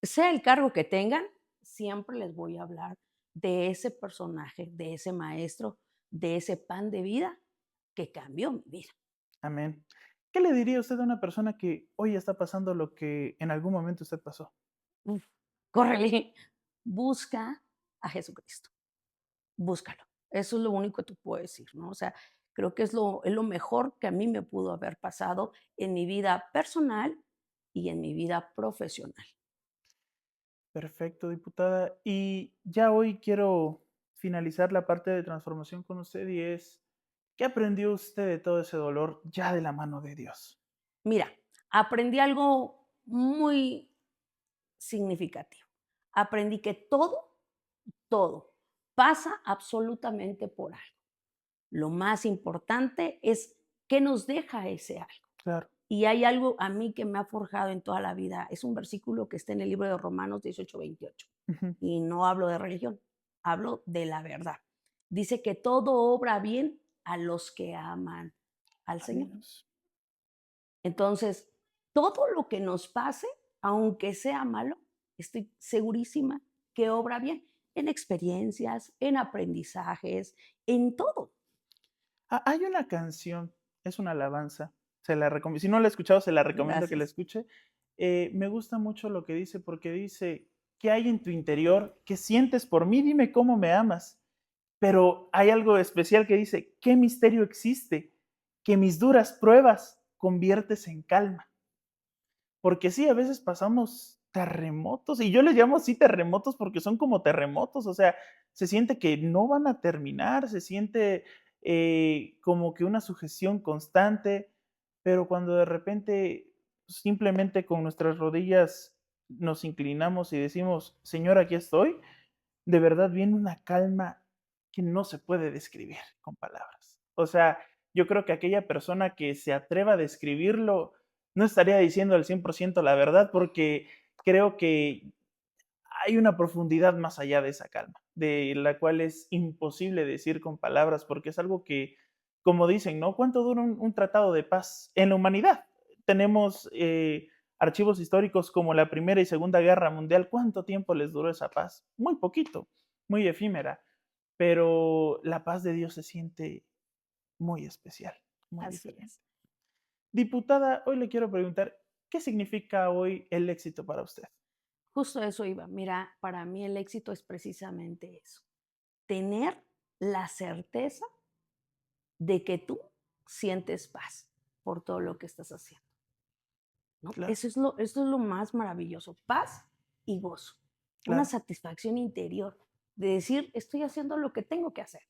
Sea el cargo que tengan, siempre les voy a hablar de ese personaje, de ese maestro, de ese pan de vida que cambió mi vida. Amén. ¿Qué le diría usted a una persona que hoy está pasando lo que en algún momento usted pasó? Uf, córrele, busca a Jesucristo, búscalo. Eso es lo único que te puedo decir, ¿no? O sea, creo que es lo mejor que a mí me pudo haber pasado en mi vida personal y en mi vida profesional. Perfecto, diputada. Y ya hoy quiero finalizar la parte de transformación con usted y es, ¿qué aprendió usted de todo ese dolor ya de la mano de Dios? Mira, aprendí algo muy significativo. Aprendí que todo pasa absolutamente por algo. Lo más importante es qué nos deja ese algo. Claro. Y hay algo a mí que me ha forjado en toda la vida. Es un versículo que está en el libro de Romanos 18:28. Ujú. Y no hablo de religión, hablo de la verdad. Dice que todo obra bien a los que aman al A Señor. Dios. Entonces, todo lo que nos pase, aunque sea malo, estoy segurísima que obra bien en experiencias, en aprendizajes, en todo. Hay una canción, es una alabanza, se la recomiendo. Si no la he escuchado, se la recomiendo que la Gracias. escuche. Me gusta mucho lo que dice porque dice, ¿qué hay en tu interior? ¿Qué sientes por mí? Dime cómo me amas. Pero hay algo especial que dice, ¿qué misterio existe? Que mis duras pruebas conviertes en calma. Porque sí, a veces pasamos terremotos, y yo les llamo así terremotos porque son como terremotos, o sea, se siente que no van a terminar, se siente como que una sujeción constante, pero cuando de repente simplemente con nuestras rodillas nos inclinamos y decimos, Señor, aquí estoy, de verdad viene una calma que no se puede describir con palabras. O sea, yo creo que aquella persona que se atreva a describirlo no estaría diciendo al 100% la verdad, porque creo que hay una profundidad más allá de esa calma, de la cual es imposible decir con palabras, porque es algo que, como dicen, ¿no? ¿Cuánto dura un tratado de paz en la humanidad? Tenemos archivos históricos como la Primera y Segunda Guerra Mundial. ¿Cuánto tiempo les duró esa paz? Muy poquito, muy efímera, pero la paz de Dios se siente muy especial, muy Así diferente. es. Diputada, hoy le quiero preguntar, ¿qué significa hoy el éxito para usted? Justo a eso iba. Mira, para mí el éxito es precisamente eso. Tener la certeza de que tú sientes paz por todo lo que estás haciendo, ¿no? Claro, Eso es lo más maravilloso, paz y gozo, una claro, satisfacción interior de decir, estoy haciendo lo que tengo que hacer,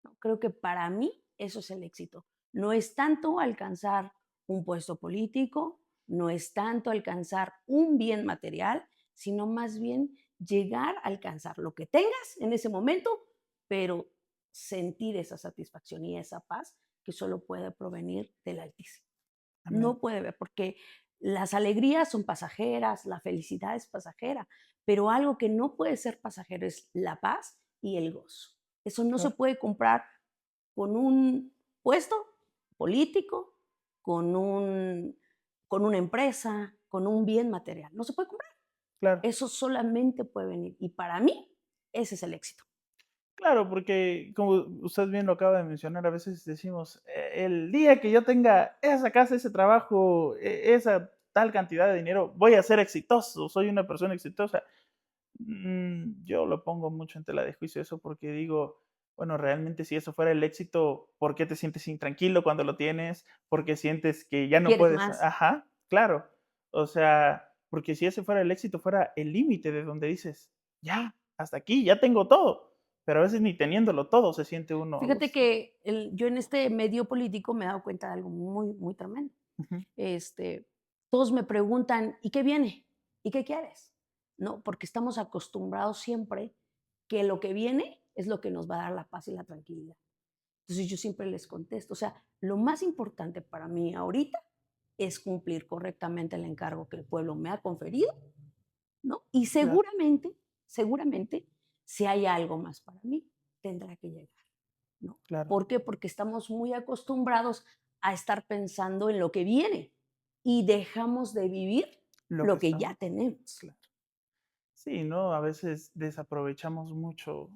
¿no? Creo que para mí eso es el éxito. No es tanto alcanzar un puesto político, no es tanto alcanzar un bien material, sino más bien llegar a alcanzar lo que tengas en ese momento, pero sentir esa satisfacción y esa paz que solo puede provenir del Altísimo. amén, No puede ver, porque las alegrías son pasajeras, la felicidad es pasajera, pero algo que no puede ser pasajero es la paz y el gozo. Eso no se claro, puede comprar con un puesto político, con con una empresa, con un bien material. No se puede comprar. claro. Eso solamente puede venir. Y para mí, ese es el éxito. Claro, porque como usted bien lo acaba de mencionar, a veces decimos, el día que yo tenga esa casa, ese trabajo, esa tal cantidad de dinero, voy a ser exitoso, soy una persona exitosa. Yo lo pongo mucho en tela de juicio eso porque digo, bueno, realmente si eso fuera el éxito, ¿por qué te sientes intranquilo cuando lo tienes? ¿Por qué sientes que ya no ¿Quieres puedes? más? Ajá, claro. O sea, porque si ese fuera el éxito, fuera el límite de donde dices, ya, hasta aquí, ya tengo todo. Pero a veces ni teniéndolo todo se siente uno a Fíjate gusto. que yo en este medio político me he dado cuenta de algo muy, muy tremendo. Ujú, Este, todos me preguntan, ¿y qué viene? ¿Y qué quieres? ¿No? Porque estamos acostumbrados siempre que lo que viene es lo que nos va a dar la paz y la tranquilidad. Entonces yo siempre les contesto, o sea, lo más importante para mí ahorita es cumplir correctamente el encargo que el pueblo me ha conferido, ¿no? Y Claro, seguramente, si hay algo más para mí, tendrá que llegar, ¿no? claro. ¿Por qué? Porque estamos muy acostumbrados a estar pensando en lo que viene y dejamos de vivir Lo que lo que ya estamos, tenemos. claro. Sí, ¿no? A veces desaprovechamos mucho.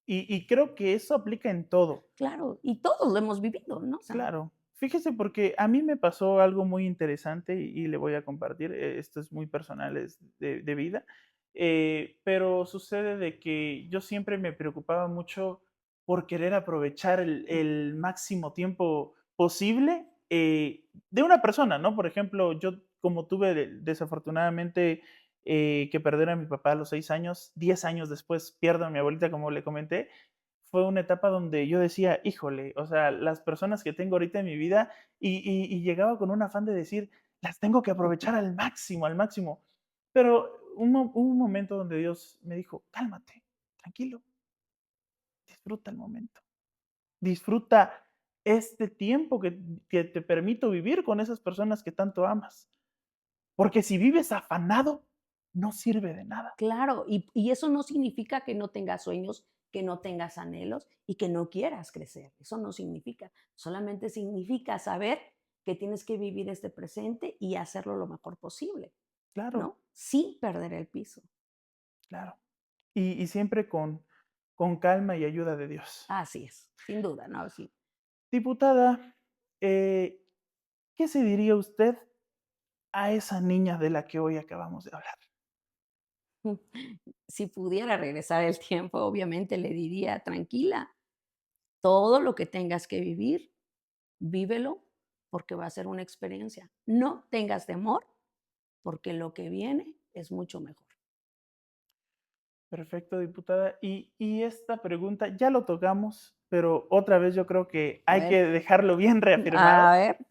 Y creo que eso aplica en todo. Claro, y todos lo hemos vivido, ¿no? O sea, Claro. Fíjese, porque a mí me pasó algo muy interesante y le voy a compartir. Esto es muy personal, es de vida. Pero sucede de que yo siempre me preocupaba mucho por querer aprovechar el máximo tiempo posible de una persona, ¿no? Por ejemplo, yo como tuve desafortunadamente que perder a mi papá a los 6 años, 10 años después pierdo a mi abuelita, como le comenté, fue una etapa donde yo decía, híjole, o sea, las personas que tengo ahorita en mi vida, y llegaba con un afán de decir, las tengo que aprovechar al máximo, al máximo. Pero hubo un momento donde Dios me dijo, cálmate, tranquilo, disfruta el momento, disfruta este tiempo que te permito vivir con esas personas que tanto amas. Porque si vives afanado, no sirve de nada. claro, y eso no significa que no tengas sueños, que no tengas anhelos y que no quieras crecer. Eso no significa. Solamente significa saber que tienes que vivir este presente y hacerlo lo mejor posible, Claro, ¿no? Sin perder el piso. claro. Y siempre con calma y ayuda de Dios. Así es, sin duda, ¿no? Sí. Diputada, eh, ¿qué se diría usted a esa niña de la que hoy acabamos de hablar? Si pudiera regresar el tiempo, obviamente le diría, tranquila, todo lo que tengas que vivir, vívelo porque va a ser una experiencia. No tengas temor porque lo que viene es mucho mejor. Perfecto, diputada. Y esta pregunta ya lo tocamos, pero otra vez yo creo que A hay ver, que dejarlo bien a reafirmado. ver,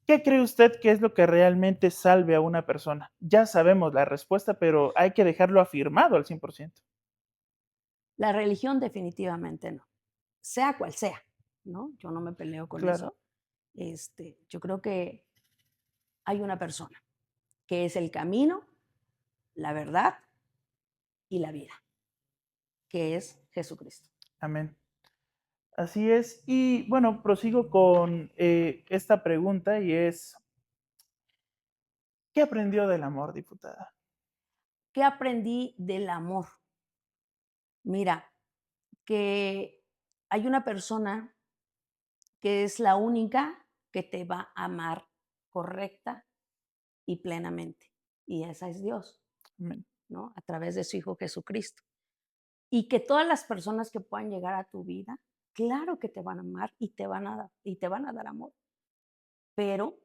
¿Qué cree usted que es lo que realmente salve a una persona? Ya sabemos la respuesta, pero hay que dejarlo afirmado al 100%. la religión definitivamente no, sea cual sea, ¿no? Yo no me peleo con Claro, eso. Yo creo que hay una persona que es el camino, la verdad y la vida, que es Jesucristo. amén. Así es. Y bueno, prosigo con esta pregunta y es, ¿qué aprendió del amor, diputada? ¿Qué aprendí del amor? Mira, que hay una persona que es la única que te va a amar correcta y plenamente, y esa es Dios, Amén. ¿no? A través de su Hijo Jesucristo. Y que todas las personas que puedan llegar a tu vida, claro que te van a amar y te van a dar amor, pero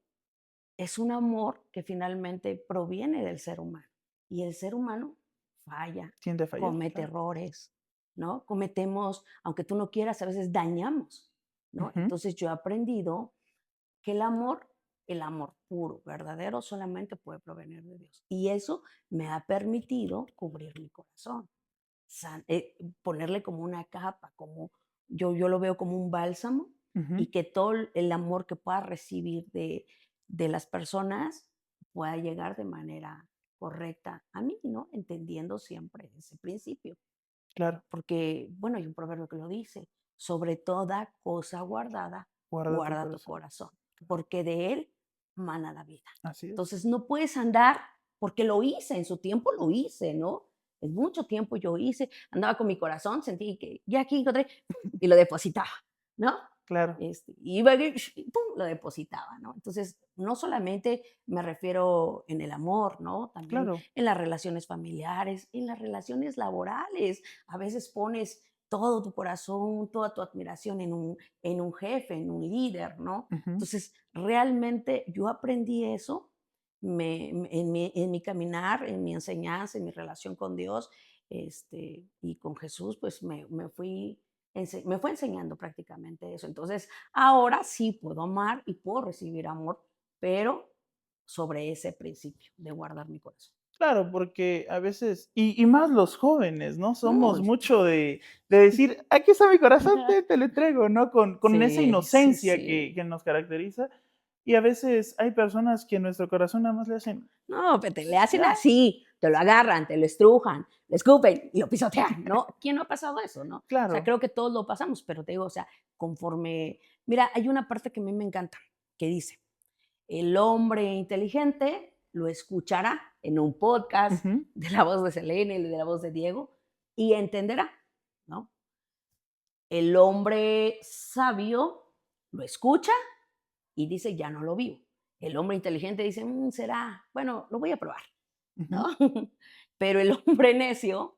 es un amor que finalmente proviene del ser humano. Y el ser humano falla, Tiende a fallar, comete claro. errores, ¿no? Cometemos, aunque tú no quieras, a veces dañamos, ¿no? Ujú, Entonces yo he aprendido que el amor puro, verdadero, solamente puede provenir de Dios. Y eso me ha permitido cubrir mi corazón, ponerle como una capa, como yo lo veo como un bálsamo ujú, y que todo el amor que pueda recibir de las personas pueda llegar de manera correcta a mí, ¿no? Entendiendo siempre ese principio. claro. Porque, bueno, hay un proverbio que lo dice, sobre toda cosa guardada, Guarda tu guarda tu corazón. corazón, Claro. porque de él mana la vida. Así es. Entonces no puedes andar, porque lo hice, en su tiempo lo hice, ¿no? En mucho tiempo yo hice, andaba con mi corazón, sentí que ya aquí encontré, y lo depositaba, ¿no? Claro, Iba y pum, lo depositaba, ¿no? Entonces, no solamente me refiero en el amor, ¿no? También claro. en las relaciones familiares, en las relaciones laborales. A veces pones todo tu corazón, toda tu admiración en un jefe, en un líder, ¿no? Ujú, Entonces, realmente yo aprendí eso en mi caminar, en mi enseñanza, en mi relación con Dios y con Jesús, pues me fue enseñando prácticamente eso. Entonces, ahora sí puedo amar y puedo recibir amor, pero sobre ese principio de guardar mi corazón. Claro, porque a veces, y más los jóvenes, ¿no? Somos Uy. mucho de decir, aquí está mi corazón, te lo entrego, ¿no? Con esa Sí, sí, inocencia sí. que nos caracteriza. Y a veces hay personas que en nuestro corazón nada más le hacen, No, pero te le hacen ya, así, te lo agarran, te lo estrujan, lo escupen y lo pisotean, ¿no? ¿Quién no ha pasado eso, no? O sea, claro. creo que todos lo pasamos, pero te digo, o sea, conforme mira, hay una parte que a mí me encanta, que dice: "El hombre inteligente lo escuchará en un podcast Ujú. de la voz de Selene y de la voz de Diego y entenderá", ¿no? El hombre sabio lo escucha y dice: "Ya no lo vivo". El hombre inteligente dice: será, bueno, lo voy a probar", ¿no? Ujú. Pero el hombre necio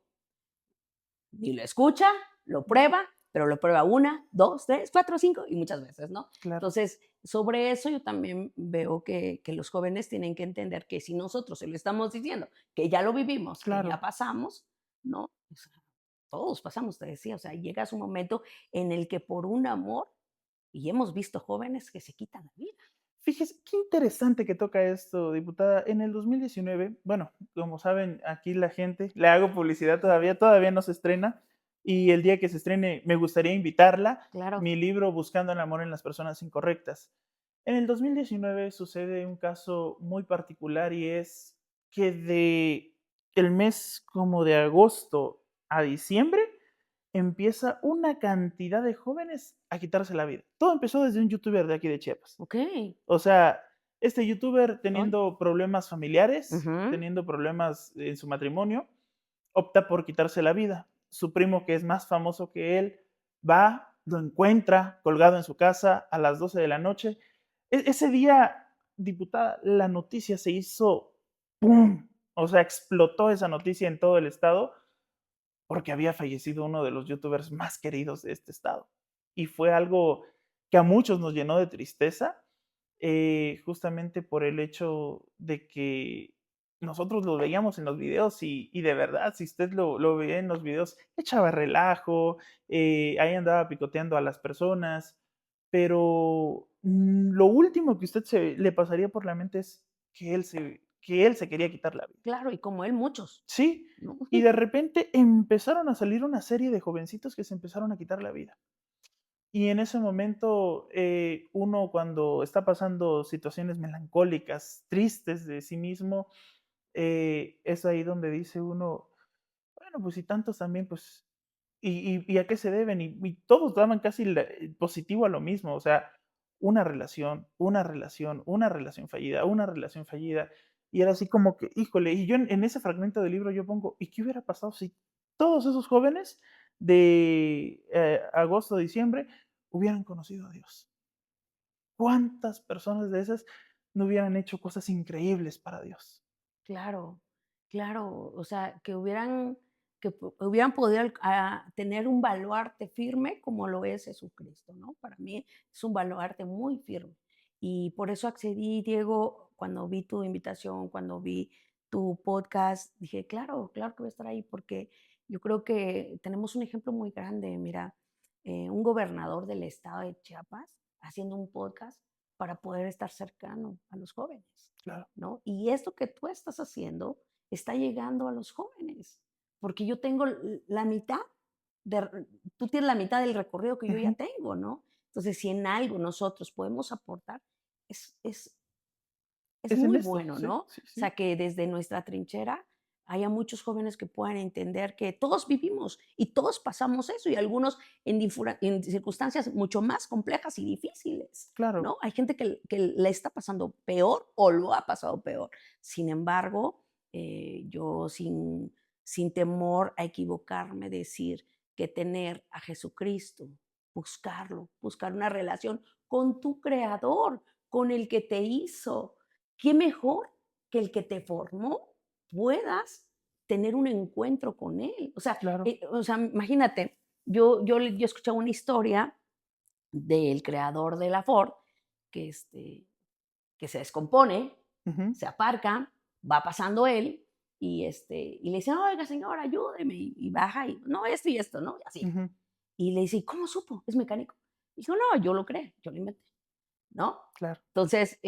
ni lo escucha, lo prueba, pero lo prueba una, 2, 3, 4, 5 y muchas veces, ¿no? Claro, Entonces, sobre eso yo también veo que los jóvenes tienen que entender que si nosotros se lo estamos diciendo, que ya lo vivimos, que ya claro. pasamos, ¿no? O sea, todos pasamos, te decía, o sea, llega un momento en el que por un amor, y hemos visto jóvenes que se quitan la vida. Fíjese, qué interesante que toca esto, diputada. En el 2019, bueno, como saben, aquí la gente, le hago publicidad todavía no se estrena, y el día que se estrene me gustaría invitarla, Claro. mi libro Buscando el amor en las personas incorrectas. En el 2019 sucede un caso muy particular y es que de el mes como de agosto a diciembre empieza una cantidad de jóvenes a quitarse la vida. Todo empezó desde un youtuber de aquí de Chiapas. Okey. O sea, este youtuber Ay. teniendo problemas familiares, Ujú. teniendo problemas en su matrimonio, opta por quitarse la vida. Su primo, que es más famoso que él, va, lo encuentra colgado en su casa a las 12 de la noche. Ese día, diputada, la noticia se hizo ¡pum! O sea, explotó esa noticia en todo el estado porque había fallecido uno de los youtubers más queridos de este estado. Y fue algo que a muchos nos llenó de tristeza, justamente por el hecho de que nosotros lo veíamos en los videos y de verdad, si usted lo veía en los videos, echaba relajo, ahí andaba picoteando a las personas, pero lo último que usted le pasaría por la mente es que él se quería quitar la vida. Claro, y como él, muchos, Sí, ¿no? y de repente empezaron a salir una serie de jovencitos que se empezaron a quitar la vida. Y en ese momento, uno cuando está pasando situaciones melancólicas, tristes de sí mismo, es ahí donde dice uno, bueno, pues si tantos también, pues, ¿y a qué se deben? Y todos daban casi positivo a lo mismo, o sea, una relación fallida, una relación fallida. Y era así como que, híjole, y yo en ese fragmento del libro yo pongo, ¿y qué hubiera pasado si todos esos jóvenes de agosto, diciembre, hubieran conocido a Dios? ¿Cuántas personas de esas no hubieran hecho cosas increíbles para Dios? Claro, claro, o sea, hubieran podido tener un baluarte firme como lo es Jesucristo, ¿no? Para mí es un baluarte muy firme. Y por eso accedí, Diego, cuando vi tu invitación, cuando vi tu podcast, dije, claro, claro que voy a estar ahí, porque yo creo que tenemos un ejemplo muy grande. Mira, un gobernador del estado de Chiapas haciendo un podcast para poder estar cercano a los jóvenes, Claro. ¿no? Y esto que tú estás haciendo está llegando a los jóvenes, porque yo tengo la mitad tú tienes la mitad del recorrido que yo ya Ujú. tengo, ¿no? Entonces, si en algo nosotros podemos aportar, es, es, es Es en muy esto, bueno, sí, ¿no? O sí, sea, sí. que desde nuestra trinchera haya muchos jóvenes que puedan entender que todos vivimos y todos pasamos eso y algunos en circunstancias mucho más complejas y difíciles, Claro. ¿no? Hay gente que le está pasando peor o lo ha pasado peor. Sin embargo, yo sin temor a equivocarme, decir que tener a Jesucristo, buscarlo, buscar una relación con tu creador, con el que te hizo, ¿qué mejor que el que te formó puedas tener un encuentro con él? Claro. O sea, imagínate, yo escuchaba una historia del creador de la Ford que, que se descompone, Ujú, se aparca, va pasando él y le dice, oiga, señor, ayúdeme. Y baja y, no, esto y esto, ¿no? Y así. ujú, Y le dice, ¿y cómo supo? Es mecánico. Dijo, no, yo lo creé, yo lo inventé, ¿no? claro. Entonces,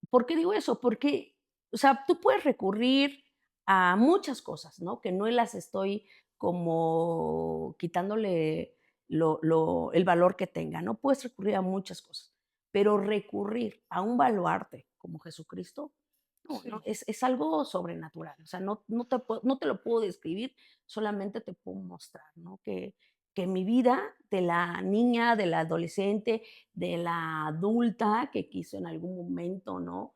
¿por qué digo eso? Porque o sea, tú puedes recurrir a muchas cosas, ¿no? Que no las estoy como quitándole el valor que tenga, ¿no? Puedes recurrir a muchas cosas, pero recurrir a un baluarte como Jesucristo, no, Sí. es algo sobrenatural. O sea, no te lo puedo describir, solamente te puedo mostrar, ¿no? Que mi vida de la niña, de la adolescente, de la adulta que quiso en algún momento, ¿no?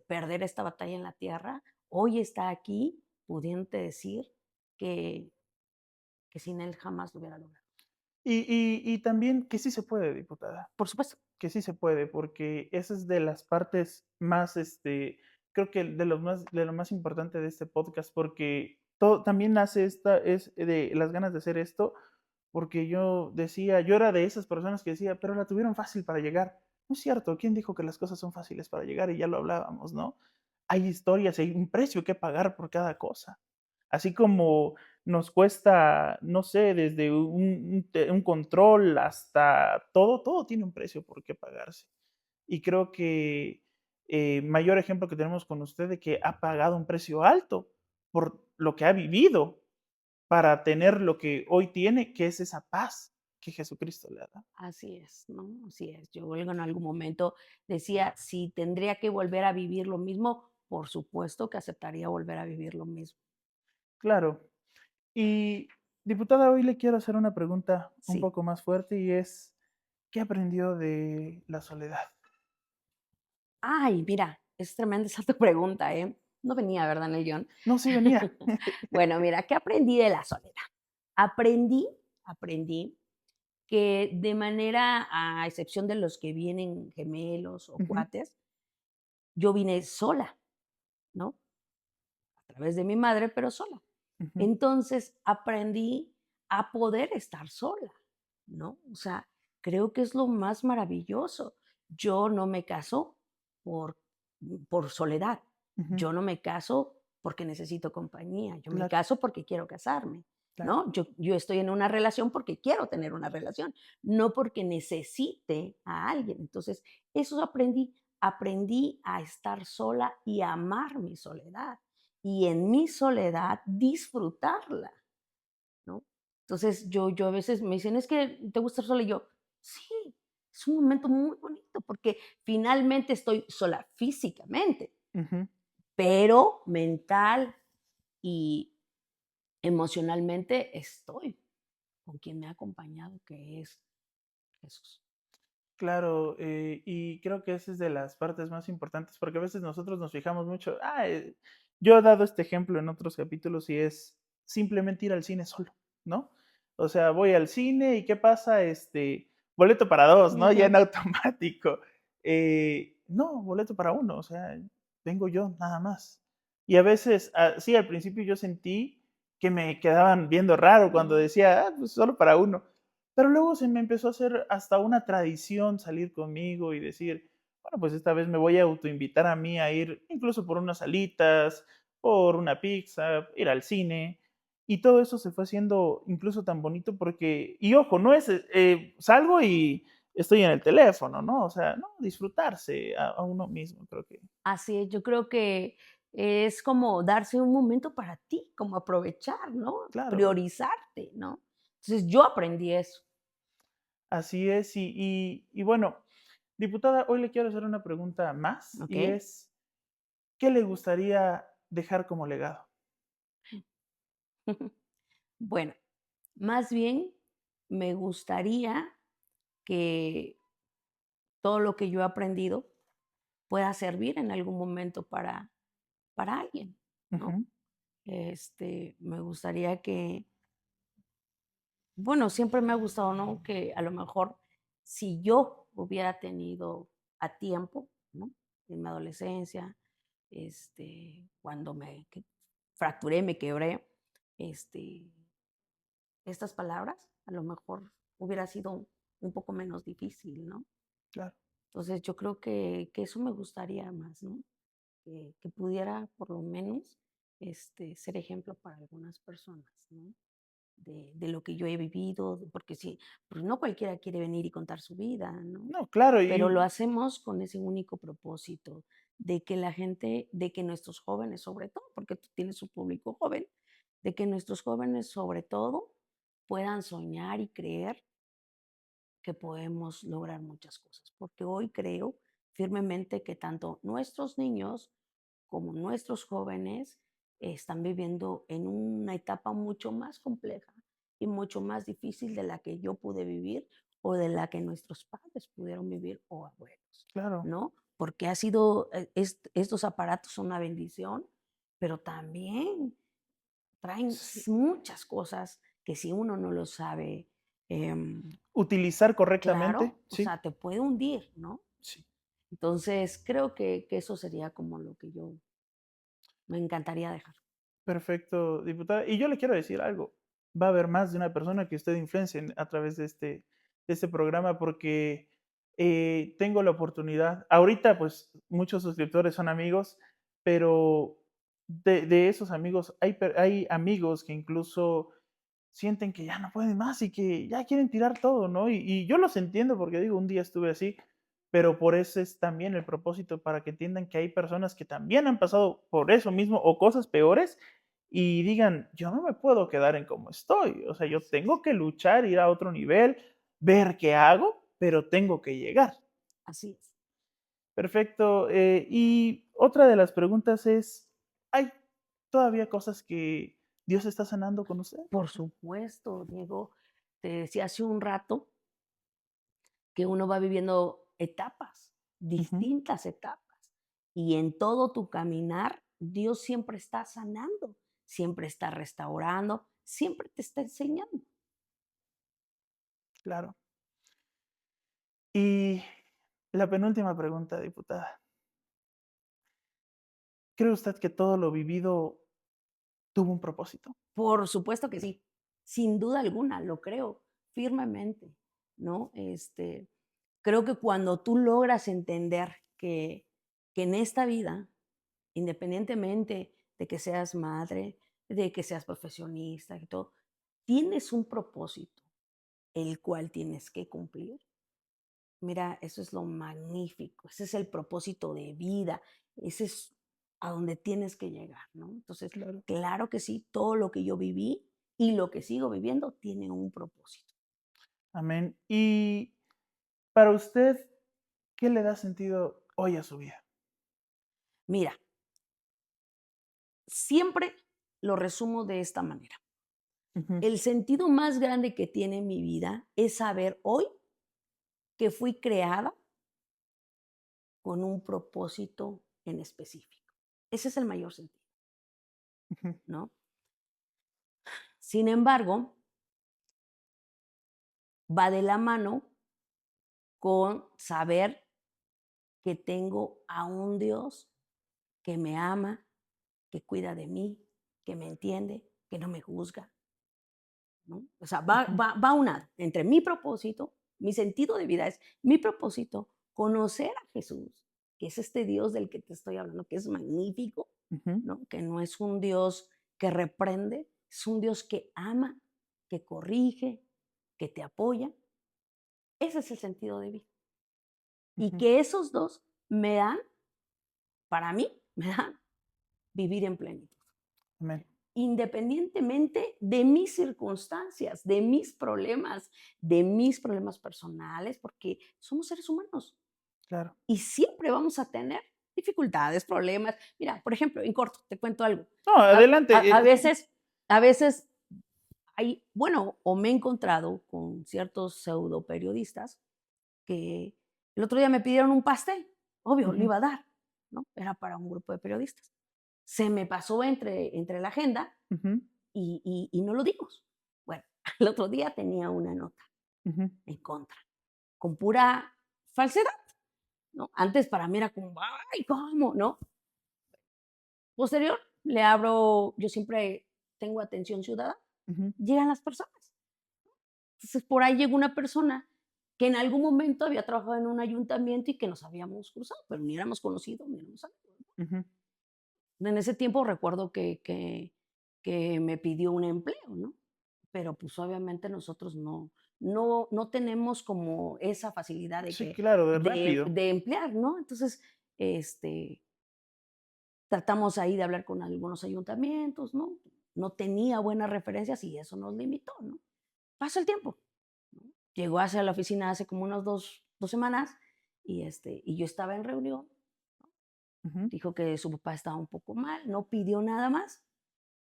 Perder esta batalla en la tierra, hoy está aquí pudiéndote decir que, que sin él jamás lo hubiera logrado. Y también que sí se puede, diputada, Por supuesto. que sí se puede, porque esa es de las partes más, creo que de lo más importante de este podcast, porque todo también nace es de las ganas de hacer esto, porque yo decía, yo era de esas personas que decía, pero la tuvieron fácil para llegar. No es cierto, ¿quién dijo que las cosas son fáciles para llegar? Y ya lo hablábamos, ¿no? Hay historias, hay un precio que pagar por cada cosa. Así como nos cuesta, no sé, desde un control hasta todo, todo tiene un precio por qué pagarse. Y creo que mayor ejemplo que tenemos con usted de que ha pagado un precio alto por lo que ha vivido para tener lo que hoy tiene, que es esa paz que Jesucristo le da. Así es, ¿no? Así es. Yo en algún momento decía, si tendría que volver a vivir lo mismo, por supuesto que aceptaría volver a vivir lo mismo. Claro. Y diputada, hoy le quiero hacer una pregunta un Sí. poco más fuerte y es, ¿qué aprendió de la soledad? Ay, mira, es tremenda esa tu pregunta, ¿eh? No venía, ¿verdad, en el guión? No, sí venía. Bueno, mira, ¿qué aprendí de la soledad? Aprendí que de manera, a excepción de los que vienen gemelos o Ujú, cuates, yo vine sola, ¿no? A través de mi madre, pero sola. ujú, Entonces, aprendí a poder estar sola, ¿no? O sea, creo que es lo más maravilloso. Yo no me caso por por soledad. ujú. Yo no me caso porque necesito compañía. Yo me Claro, caso porque quiero casarme, claro. ¿no? Yo estoy en una relación porque quiero tener una relación, no porque necesite a alguien. Entonces, eso aprendí. Aprendí a estar sola y a amar mi soledad y en mi soledad disfrutarla, ¿no? Entonces, yo a veces me dicen: "Es que te gusta estar sola", y yo: "Sí, es un momento muy bonito, porque finalmente estoy sola físicamente, Ujú. pero mental y emocionalmente estoy con quien me ha acompañado, que es Jesús". Claro, y creo que esa es de las partes más importantes, porque a veces nosotros nos fijamos mucho. Yo he dado este ejemplo en otros capítulos y es simplemente ir al cine solo, ¿no? O sea, voy al cine y ¿qué pasa? Boleto para dos, ¿no? Ya Ujú. en automático. No, boleto para uno, o sea, vengo yo nada más. Y a veces, sí, al principio yo sentí que me quedaban viendo raro cuando Ujú. decía, pues solo para uno. Pero luego se me empezó a hacer hasta una tradición salir conmigo y decir, bueno, pues esta vez me voy a autoinvitar a mí a ir incluso por unas alitas, por una pizza, ir al cine. Y todo eso se fue haciendo incluso tan bonito porque, y ojo, no es, salgo y estoy en el teléfono, ¿no? O sea, no, disfrutarse a uno mismo, creo que, Así es, yo creo que es como darse un momento para ti, como aprovechar, ¿no? claro, Priorizarte, ¿no? Entonces, yo aprendí eso. así es. Y bueno, diputada, hoy le quiero hacer una pregunta más ¿Ok? y es, ¿qué le gustaría dejar como legado? Bueno, más bien me gustaría que todo lo que yo he aprendido pueda servir en algún momento para alguien, ¿no? Ujú, Me gustaría que, bueno, siempre me ha gustado, ¿no? Que a lo mejor si yo hubiera tenido a tiempo, ¿no? En mi adolescencia, cuando fracturé, me quebré, este, estas palabras, a lo mejor hubiera sido un poco menos difícil, ¿no? claro. Entonces yo creo que eso me gustaría más, ¿no? Que pudiera por lo menos ser ejemplo para algunas personas, ¿no? De lo que yo he vivido, porque sí, pues no cualquiera quiere venir y contar su vida, ¿no? No, claro, Pero lo y hacemos con ese único propósito de que la gente, de que nuestros jóvenes sobre todo, porque tú tienes un público joven, de que nuestros jóvenes sobre todo puedan soñar y creer que podemos lograr muchas cosas, porque hoy creo firmemente que tanto nuestros niños como nuestros jóvenes están viviendo en una etapa mucho más compleja y mucho más difícil de la que yo pude vivir o de la que nuestros padres pudieron vivir o abuelos, Claro. ¿no? Porque ha sido, estos aparatos son una bendición, pero también traen Sí. muchas cosas que si uno no lo sabe, em, Utilizar correctamente, claro, o sí, sea, te puede hundir, ¿no? sí. Entonces, creo que eso sería como lo que yo me encantaría dejar. Perfecto, diputada. Y yo le quiero decir algo, va a haber más de una persona que usted influencie a través de este programa porque tengo la oportunidad, ahorita pues muchos suscriptores son amigos, pero de esos amigos hay amigos que incluso sienten que ya no pueden más y que ya quieren tirar todo, ¿no? Y yo los entiendo porque digo, un día estuve así, pero por eso es también el propósito, para que entiendan que hay personas que también han pasado por eso mismo o cosas peores y digan, yo no me puedo quedar en como estoy, o sea, yo Así tengo es, que luchar, ir a otro nivel, ver qué hago, pero tengo que llegar. así es. Perfecto. Y otra de las preguntas es, ¿hay todavía cosas que Dios está sanando con usted? Por supuesto, Diego, te decía hace un rato que uno va viviendo etapas, Ujú, distintas etapas, y en todo tu caminar, Dios siempre está sanando, siempre está restaurando, siempre te está enseñando. claro. Y la penúltima pregunta, diputada. ¿Cree usted que todo lo vivido tuvo un propósito? Por supuesto que sí, sin duda alguna, lo creo firmemente, ¿no? Creo que cuando tú logras entender que en esta vida, independientemente de que seas madre, de que seas profesionista y todo, tienes un propósito, el cual tienes que cumplir. Mira, eso es lo magnífico, ese es el propósito de vida, ese es a donde tienes que llegar, ¿no? Entonces, Claro. claro que sí, todo lo que yo viví y lo que sigo viviendo tiene un propósito. Amén. Y para usted, ¿qué le da sentido hoy a su vida? Mira, siempre lo resumo de esta manera. Ujú, El sentido más grande que tiene mi vida es saber hoy que fui creada con un propósito en específico. Ese es el mayor sentido, ujú, ¿no? Sin embargo, va de la mano con saber que tengo a un Dios que me ama, que cuida de mí, que me entiende, que no me juzga, ¿no? O sea, ujú, va unado entre mi propósito, mi sentido de vida es mi propósito, conocer a Jesús, que es este Dios del que te estoy hablando, que es magnífico, ujú, ¿no? Que no es un Dios que reprende, es un Dios que ama, que corrige, que te apoya. Ese es el sentido de vida. Y ujú. que esos dos me dan, para mí, me dan vivir en plenitud. Amén. Independientemente de mis circunstancias, de mis problemas personales, porque somos seres humanos Claro. y siempre vamos a tener dificultades, problemas. Mira, por ejemplo, en corto, te cuento algo. No, A, adelante. a veces hay, bueno, o me he encontrado con ciertos pseudo periodistas que el otro día me pidieron un pastel, obvio, le Ujú, iba a dar, ¿no? Era para un grupo de periodistas. Se me pasó entre la agenda ujú, y no lo dimos. Bueno, el otro día tenía una nota ujú, en contra, con pura falsedad, ¿no? Antes para mí era como, ay, ¿cómo? ¿No? Posterior, le abro, yo siempre tengo atención ciudadana, ujú, llegan las personas. Entonces, por ahí llegó una persona que en algún momento había trabajado en un ayuntamiento y que nos habíamos cruzado, pero ni éramos conocidos, ni éramos amigos. ujú. En ese tiempo recuerdo que me pidió un empleo, ¿no? Pero, pues, obviamente nosotros no tenemos como esa facilidad de Sí, que claro, de rápido. de emplear, ¿no? Entonces, este, tratamos ahí de hablar con algunos ayuntamientos, ¿no? No tenía buenas referencias y eso nos limitó, ¿no? Pasa el tiempo, ¿no? Llegó hacia la oficina hace como unos dos semanas y yo estaba en reunión. Ujú. Dijo que su papá estaba un poco mal, no pidió nada más.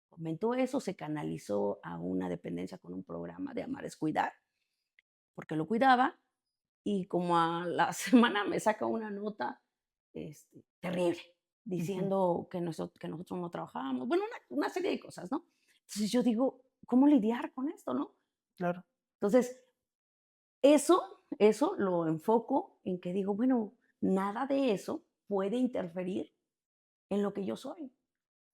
Comentó eso, se canalizó a una dependencia con un programa de Amar es Cuidar, porque lo cuidaba, y como a la semana me saca una nota, terrible, Ujú. diciendo que nosotros no trabajábamos, bueno, una serie de cosas, ¿no? Entonces yo digo, ¿cómo lidiar con esto, no? Claro. Entonces, eso lo enfoco en que digo, bueno, nada de eso puede interferir en lo que yo soy.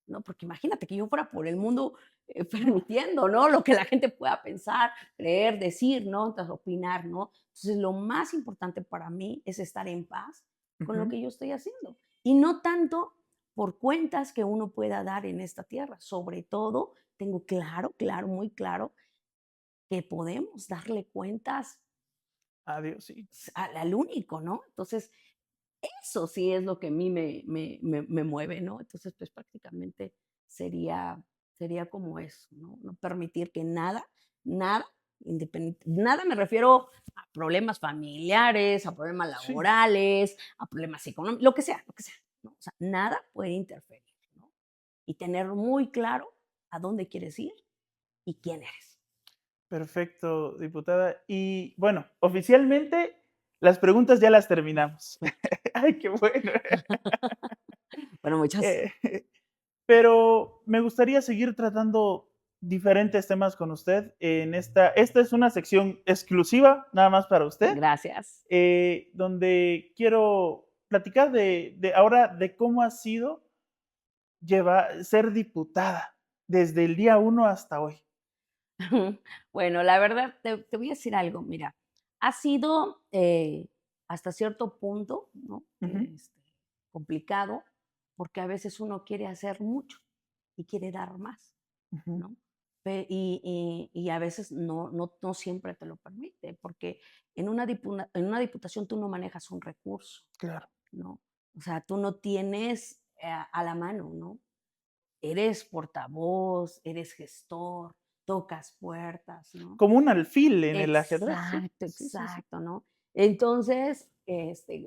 ¿No? Porque imagínate que yo fuera por el mundo, No. permitiendo, ¿no? Lo que la gente pueda pensar, creer, decir, ¿no? Entonces, opinar, ¿no? Entonces, lo más importante para mí es estar en paz con lo Ujú. que yo estoy haciendo. Y no tanto por cuentas que uno pueda dar en esta tierra. Sobre todo, tengo claro, claro, muy claro, que podemos darle cuentas Adiós, sí. al único, ¿no? Entonces, eso sí es lo que a mí me mueve, ¿no? Entonces, pues, prácticamente sería sería como eso, ¿no? No permitir que nada, nada me refiero a problemas familiares, a problemas Sí, laborales, a problemas económicos, lo que sea, ¿no? O sea, nada puede interferir, ¿no? Y tener muy claro a dónde quieres ir y quién eres. perfecto, diputada. Y bueno, oficialmente las preguntas ya las terminamos. Ay, qué bueno. Bueno, muchas Eh, pero me gustaría seguir tratando diferentes temas con usted en esta es una sección exclusiva, nada más para usted, gracias. donde quiero platicar de ahora de cómo ha sido ser diputada desde el día uno hasta hoy. Bueno, la verdad, te voy a decir algo, mira, ha sido hasta cierto punto, ¿no? Ujú. Complicado, porque a veces uno quiere hacer mucho y quiere dar más, Ujú. ¿no? Y a veces no siempre te lo permite, porque en una diputación tú no manejas un recurso, Claro. ¿no? O sea, tú no tienes a la mano, ¿no? Eres portavoz, eres gestor, tocas puertas, ¿no? Como un alfil en el ajedrez, sí. Exacto, Sí, sí, sí. exacto, ¿no? Entonces,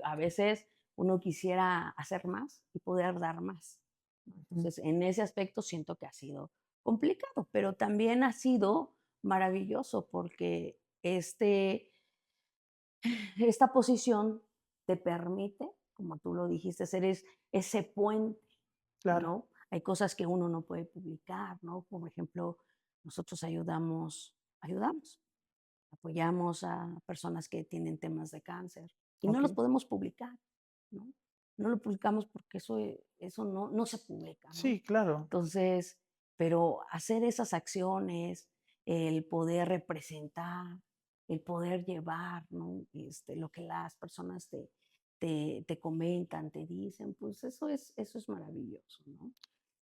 a veces uno quisiera hacer más y poder dar más, ¿no? Ujú. Entonces, en ese aspecto siento que ha sido complicado, pero también ha sido maravilloso porque esta posición te permite, como tú lo dijiste, ser ese puente, Claro. ¿no? Hay cosas que uno no puede publicar, ¿no? Por ejemplo, nosotros ayudamos, apoyamos a personas que tienen temas de cáncer y no los Okey. podemos publicar, ¿no? No lo publicamos porque eso no se publica, ¿no? Sí, claro, Entonces, pero hacer esas acciones, el poder representar, el poder llevar, ¿no? Lo que las personas te comentan, te dicen, pues eso es maravilloso, ¿no?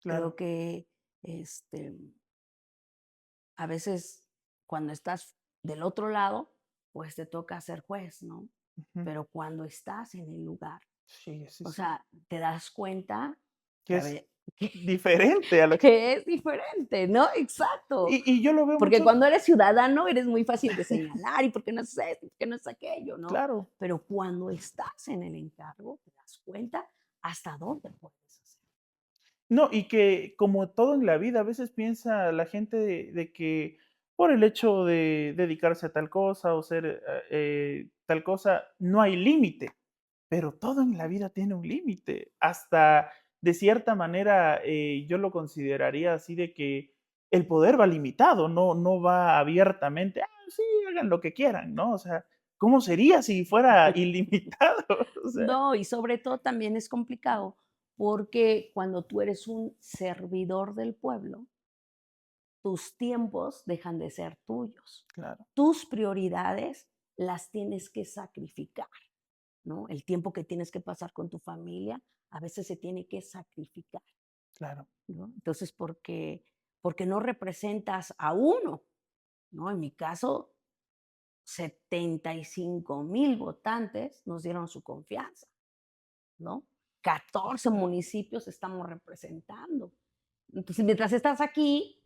Creo claro. que este, a veces cuando estás del otro lado, pues te toca ser juez, ¿no? Ujú. Pero cuando estás en el lugar, Sí, sí, o sí. sea, te das cuenta Que que a es ve que diferente a lo que es diferente, ¿no? Exacto. y yo lo veo Porque mucho cuando eres ciudadano eres muy fácil de señalar, ¿y por qué no haces esto? ¿Por qué no haces aquello?, ¿no? claro. Pero cuando estás en el encargo, te das cuenta hasta dónde puedes hacer. No, y que como todo en la vida, a veces piensa la gente de que por el hecho de dedicarse a tal cosa o ser, tal cosa, no hay límite, pero todo en la vida tiene un límite. Hasta de cierta manera, yo lo consideraría así de que el poder va limitado, no va abiertamente, sí, hagan lo que quieran, ¿no? O sea, ¿cómo sería si fuera ilimitado? O sea, No, y sobre todo también es complicado, porque cuando tú eres un servidor del pueblo, tus tiempos dejan de ser tuyos. claro, Tus prioridades las tienes que sacrificar, ¿no? El tiempo que tienes que pasar con tu familia a veces se tiene que sacrificar, claro, ¿no? Entonces, porque no representas a uno, ¿no? En mi caso, 75,000 votantes nos dieron su confianza, ¿no? 14 municipios estamos representando. Entonces, mientras estás aquí,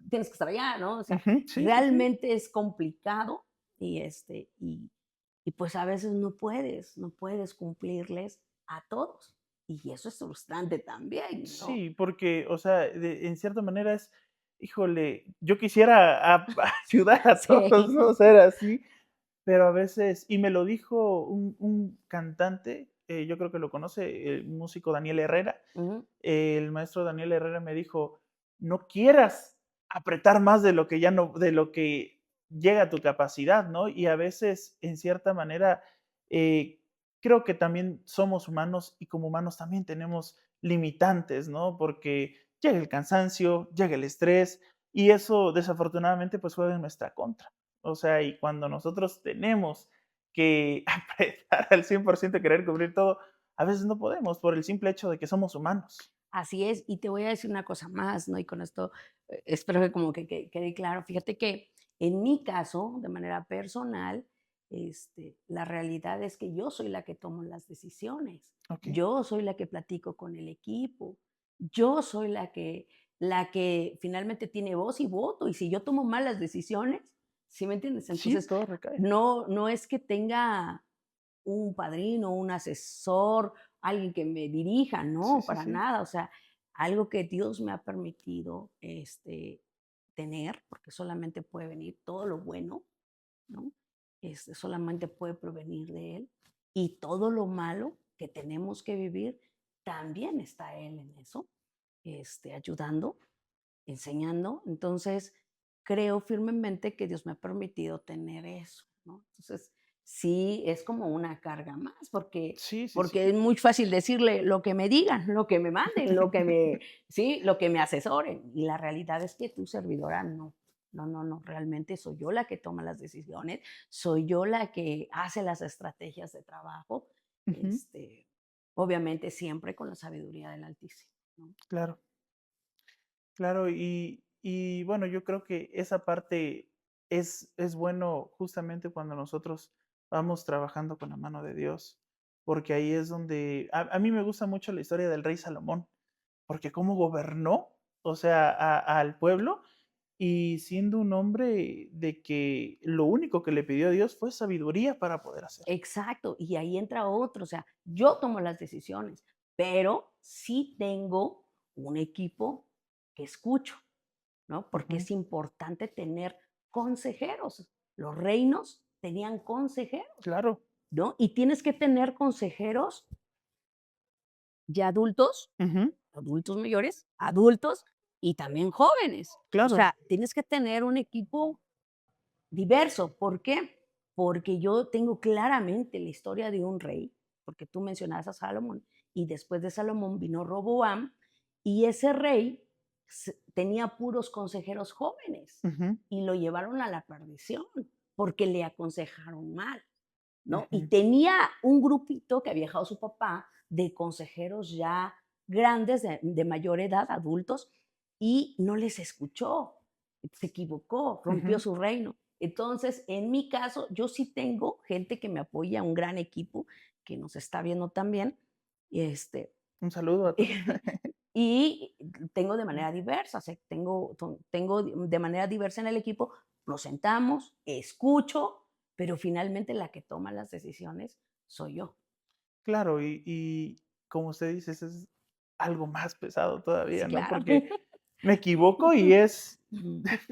tienes que estar allá, ¿no? O sea, Ujú, sí, sí, sí. realmente es complicado y pues a veces no puedes cumplirles a todos. Y eso es frustrante también, ¿no? Sí, porque, o sea, en cierta manera es, híjole, yo quisiera ayudar a todos, Sí. ¿no? Ser así, pero a veces, y me lo dijo un cantante, yo creo que lo conoce, el músico Daniel Herrera. Ujú. El maestro Daniel Herrera me dijo: "No quieras apretar más de lo que ya no de lo que llega a tu capacidad", ¿no? Y a veces, en cierta manera, eh, creo que también somos humanos y como humanos también tenemos limitantes, ¿no? Porque llega el cansancio, llega el estrés y eso desafortunadamente, pues, juega en nuestra contra. O sea, y cuando nosotros tenemos que apretar al 100% y querer cubrir todo, a veces no podemos por el simple hecho de que somos humanos. Así es, y te voy a decir una cosa más, ¿no? Y con esto, espero que como que quede claro. Fíjate que en mi caso, de manera personal, la realidad es que yo soy la que tomo las decisiones. Okey. Yo soy la que platico con el equipo. Yo soy la que finalmente tiene voz y voto. Y si yo tomo malas decisiones, ¿sí me entiendes? Sí, Entonces, todo recae. no es que tenga un padrino, un asesor, alguien que me dirija, Sí, no, sí, para sí. nada, o sea, algo que Dios me ha permitido, tener, porque solamente puede venir todo lo bueno, ¿no? Solamente puede provenir de Él, y todo lo malo que tenemos que vivir, también está Él en eso, ayudando, enseñando. Entonces, creo firmemente que Dios me ha permitido tener eso, ¿no? Entonces, sí, es como una carga más, porque Sí, sí, sí. porque es muy fácil decirle lo que me digan, lo que me manden, sí, lo que me asesoren. Y la realidad es que tu servidora no. No, no, no, realmente soy yo la que toma las decisiones, soy yo la que hace las estrategias de trabajo, Ujú, este, obviamente siempre con la sabiduría del Altísimo, ¿no? claro, claro. Y bueno, yo creo que esa parte es bueno justamente cuando nosotros vamos trabajando con la mano de Dios, porque ahí es donde a mí me gusta mucho la historia del rey Salomón, porque cómo gobernó, o sea, al pueblo, y siendo un hombre de que lo único que le pidió a Dios fue sabiduría para poder hacerlo. Exacto, y ahí entra otro, o sea, yo tomo las decisiones, pero sí tengo un equipo que escucho, ¿no? Porque Ujú, es importante tener consejeros. Los reinos tenían consejeros, claro. ¿no? Y tienes que tener consejeros ya adultos, Ujú, adultos mayores, adultos y también jóvenes. O claro. sea, tienes que tener un equipo diverso. ¿Por qué? Porque yo tengo claramente la historia de un rey, porque tú mencionabas a Salomón, y después de Salomón vino Roboam, y ese rey tenía puros consejeros jóvenes Ujú, y lo llevaron a la perdición porque le aconsejaron mal, ¿no? Y ujú, tenía un grupito que había dejado su papá de consejeros ya grandes, de mayor edad, adultos, y no les escuchó, se equivocó, rompió ujú. su reino. Entonces, en mi caso, yo sí tengo gente que me apoya, un gran equipo que nos está viendo también, y Un saludo a todos. y tengo de manera diversa, o sea, tengo de manera diversa en el equipo, nos sentamos, escucho, pero finalmente la que toma las decisiones soy yo. Claro, y como usted dice, eso es algo más pesado Sí, todavía, ¿no? claro. Porque me equivoco y es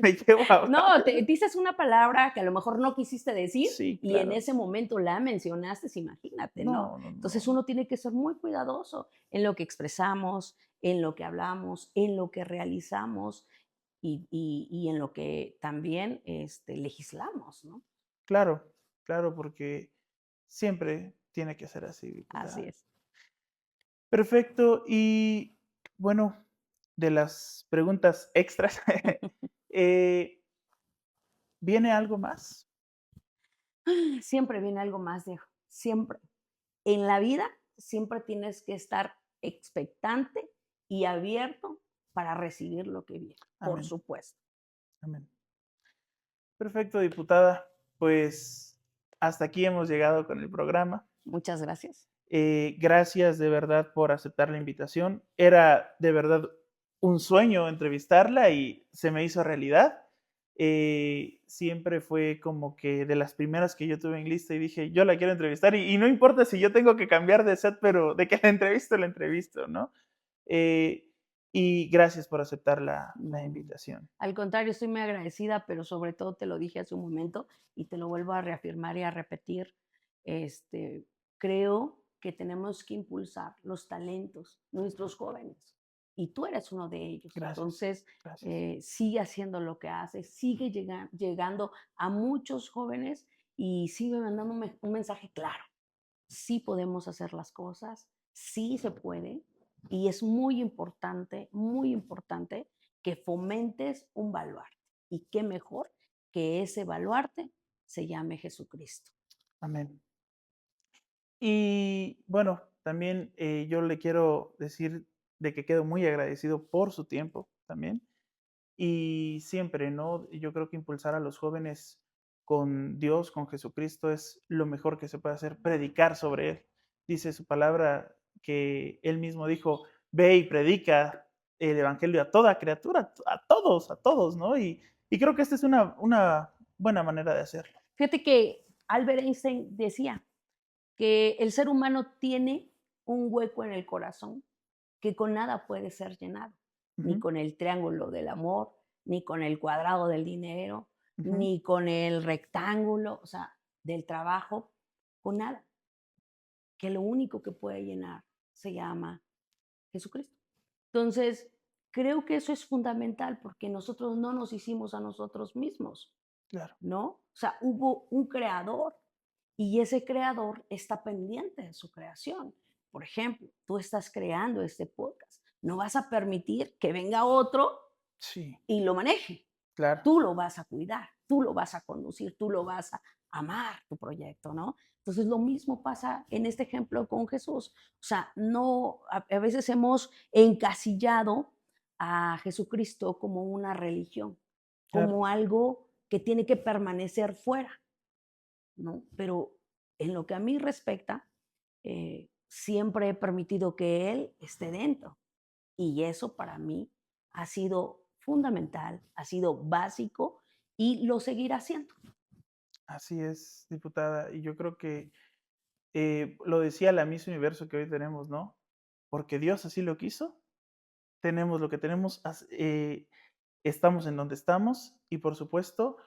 me llevo a No, te dices una palabra que a lo mejor no quisiste decir sí, y en claro. ese momento la mencionaste, imagínate, ¿no? No, no, Entonces no. uno tiene que ser muy cuidadoso en lo que expresamos, en lo que hablamos, en lo que realizamos y en lo que también legislamos, ¿no? Claro, claro, porque siempre tiene que ser así, Así diputada. es. Perfecto. Y bueno, de las preguntas extras, eh, ¿viene algo más? Siempre viene algo más, Diego, siempre. En la vida siempre tienes que estar expectante y abierto para recibir lo que viene, por Amén, supuesto. amén. Perfecto, diputada. Pues hasta aquí hemos llegado con el programa. Muchas gracias. Gracias de verdad por aceptar la invitación. Era de verdad un sueño entrevistarla y se me hizo realidad. Siempre fue como que de las primeras que yo tuve en lista y dije, yo la quiero entrevistar y no importa si yo tengo que cambiar de set, pero de que la entrevisto, ¿no? Eh, y gracias por aceptar la No, invitación. al contrario, estoy muy agradecida, pero sobre todo te lo dije hace un momento y te lo vuelvo a reafirmar y a repetir. Este, creo que tenemos que impulsar los talentos, nuestros jóvenes, y tú eres uno de ellos. Gracias, Entonces, gracias. sigue haciendo lo que haces, sigue llegando a muchos jóvenes y sigue mandando un mensaje claro. Sí podemos hacer las cosas, sí se puede, y es muy importante que fomentes un baluarte. Y qué mejor que ese baluarte se llame Jesucristo. Amén. Y bueno, también yo le quiero decir de que quedo muy agradecido por su tiempo también. Y siempre, ¿no? Yo creo que impulsar a los jóvenes con Dios, con Jesucristo, es lo mejor que se puede hacer, predicar sobre Él. Dice su palabra que Él mismo dijo, ve y predica el Evangelio a toda criatura, a todos, ¿no? Y creo que esta es una buena manera de hacerlo. Fíjate que Albert Einstein decía que el ser humano tiene un hueco en el corazón que con nada puede ser llenado, ni Ujú, con el triángulo del amor, ni con el cuadrado del dinero, ujú, ni con el rectángulo, o sea, del trabajo, con nada. Que lo único que puede llenar se llama Jesucristo. Entonces, creo que eso es fundamental porque nosotros no nos hicimos a nosotros mismos, claro, ¿no? O sea, hubo un creador y ese creador está pendiente de su creación. Por ejemplo, tú estás creando este podcast. No vas a permitir que venga otro sí, y lo maneje. claro, Tú lo vas a cuidar, tú lo vas a conducir, tú lo vas a amar tu proyecto, ¿no? Entonces lo mismo pasa en este ejemplo con Jesús. O sea, no, a veces hemos encasillado a Jesucristo como una religión, claro, como algo que tiene que permanecer fuera, ¿no? Pero en lo que a mí respecta, siempre he permitido que Él esté dentro. Y eso para mí ha sido fundamental, ha sido básico y lo seguirá siendo. así es, diputada. Y yo creo que lo decía la Miss Universo que hoy tenemos, ¿no? Porque Dios así lo quiso, tenemos lo que tenemos, estamos en donde estamos y por supuesto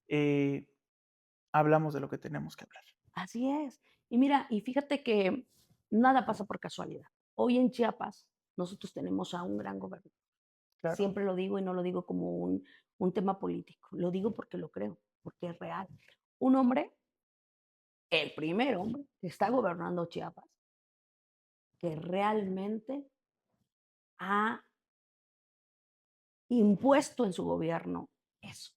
eh, hablamos de lo que tenemos que hablar. Así es. Y mira, y fíjate que nada pasa por casualidad. Hoy en Chiapas nosotros tenemos a un gran gobernador. Claro, Siempre lo digo y no lo digo como un tema político, lo digo porque lo creo, porque es real. Un hombre, el primer hombre que está gobernando Chiapas, que realmente ha impuesto en su gobierno eso,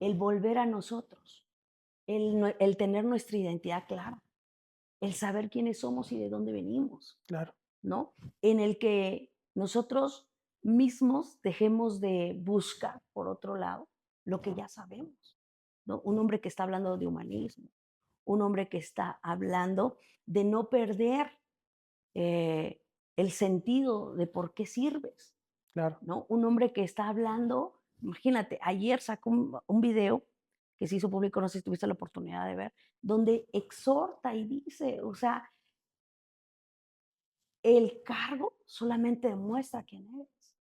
el volver a nosotros, el tener nuestra identidad clara, el saber quiénes somos y de dónde venimos, claro, ¿no? En el que nosotros mismos dejemos de buscar por otro lado lo que ya sabemos, ¿no? Un hombre que está hablando de humanismo, un hombre que está hablando de no perder eh, el sentido de por qué sirves, claro. ¿no? Un hombre que está hablando, imagínate, ayer sacó un video que se hizo público, no sé si tuviste la oportunidad de ver, donde exhorta y dice, o sea, el cargo solamente demuestra quién eres,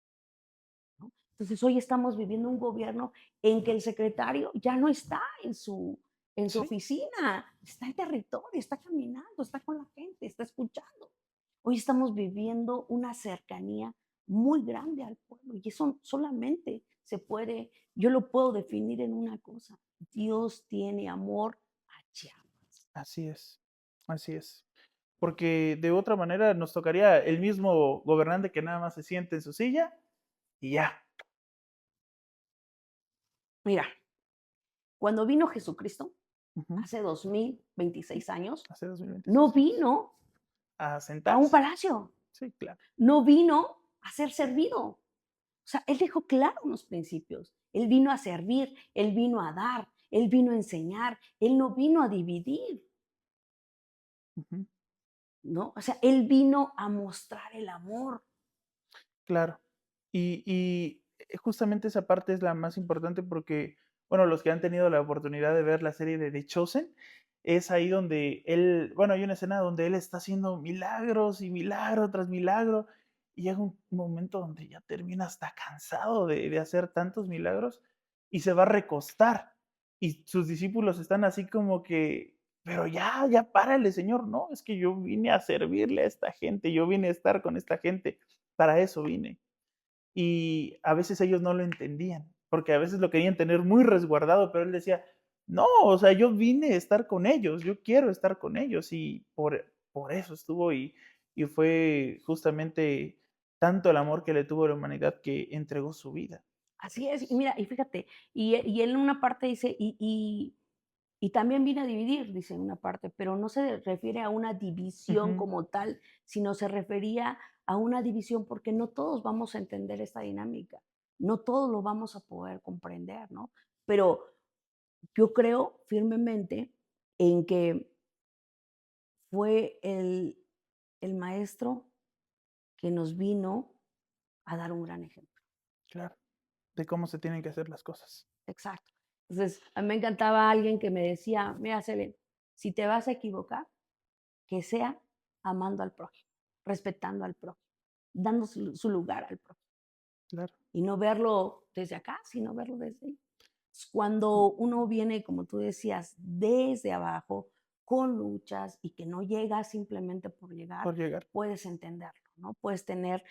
¿no? Entonces hoy estamos viviendo un gobierno en que el secretario ya no está en su Sí, oficina, está en territorio, está caminando, está con la gente, está escuchando. Hoy estamos viviendo una cercanía muy grande al pueblo y eso solamente se puede, yo lo puedo definir en una cosa, Dios tiene amor a Chiapas. así es, así es. Porque de otra manera nos tocaría el mismo gobernante que nada más se siente en su silla y ya. Mira, cuando vino Jesucristo, Ujú, hace 2026 años, hace no 2026 años. vino A a un sentarse. palacio, Sí, claro. no vino a ser servido. O sea, él dejó claro unos principios. Él vino a servir, él vino a dar, él vino a enseñar, él no vino a dividir. Ujú, ¿no? O sea, él vino a mostrar el amor. Claro. Justamente esa parte es la más importante porque, bueno, los que han tenido la oportunidad de ver la serie de The Chosen, es ahí donde él, bueno, hay una escena donde él está haciendo milagros y milagro tras milagro, y llega un momento donde ya termina hasta cansado de hacer tantos milagros y se va a recostar. Y sus discípulos están así como que, pero ya, ya párale, Señor, no, es que yo vine a servirle a esta gente, yo vine a estar con esta gente, para eso vine. Y a veces ellos no lo entendían, porque a veces lo querían tener muy resguardado, pero él decía, no, o sea, yo vine a estar con ellos, yo quiero estar con ellos y por eso estuvo y fue justamente tanto el amor que le tuvo a la humanidad que entregó su vida. Así es, y mira, y fíjate, y él en una parte dice, y también viene a dividir, dice en una parte, pero no se refiere a una división Ujú, como tal, sino se refería a una división porque no todos vamos a entender esta dinámica, no todos lo vamos a poder comprender, ¿no? Pero yo creo firmemente en que fue el maestro que nos vino a dar un gran ejemplo. claro, de cómo se tienen que hacer las cosas. Exacto. Entonces, a mí me encantaba alguien que me decía, mira, Cele, si te vas a equivocar, que sea amando al prójimo, respetando al prójimo, dando su lugar al prójimo Claro. y no verlo desde acá, sino verlo desde ahí. Cuando uno viene, como tú decías, desde abajo, con luchas y que no llega simplemente por llegar, Por llegar. puedes entenderlo, ¿no? Puedes tener,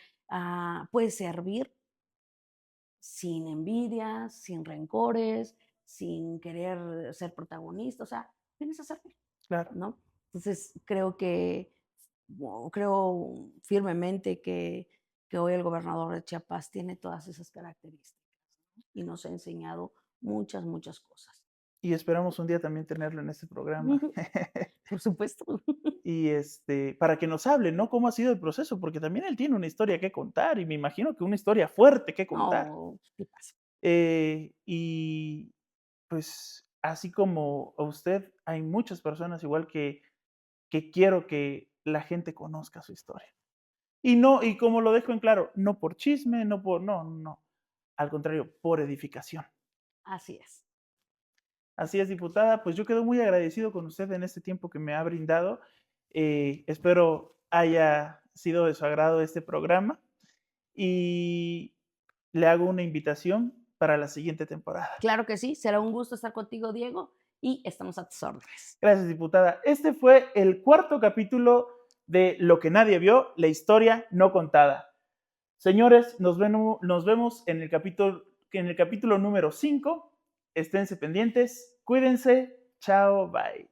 puedes servir sin envidias, sin rencores, sin querer ser protagonista, o sea, vienes a servir, Claro. ¿no? Entonces, creo firmemente que hoy el gobernador de Chiapas tiene todas esas características, ¿no? Y nos ha enseñado muchas, muchas cosas. Y esperamos un día también tenerlo en este programa. Por supuesto. Y para que nos hable, ¿no? ¿Cómo ha sido el proceso? Porque también él tiene una historia que contar y me imagino que una historia fuerte que contar. No, ¿qué pasa? Y pues así como a usted, hay muchas personas igual que quiero que la gente conozca su historia. Y no, y como lo dejo en claro, no por chisme, no, no, al contrario, por edificación. Así es. Así es, diputada, pues yo quedo muy agradecido con usted en este tiempo que me ha brindado. Espero haya sido de su agrado este programa y le hago una invitación para la siguiente temporada. Claro que sí, será un gusto estar contigo, Diego, y estamos a tus órdenes. Gracias, diputada. Este fue el cuarto capítulo de Lo que nadie vio, la historia no contada. Señores, nos vemos en el capítulo número 5. Esténse pendientes, cuídense, chao, bye.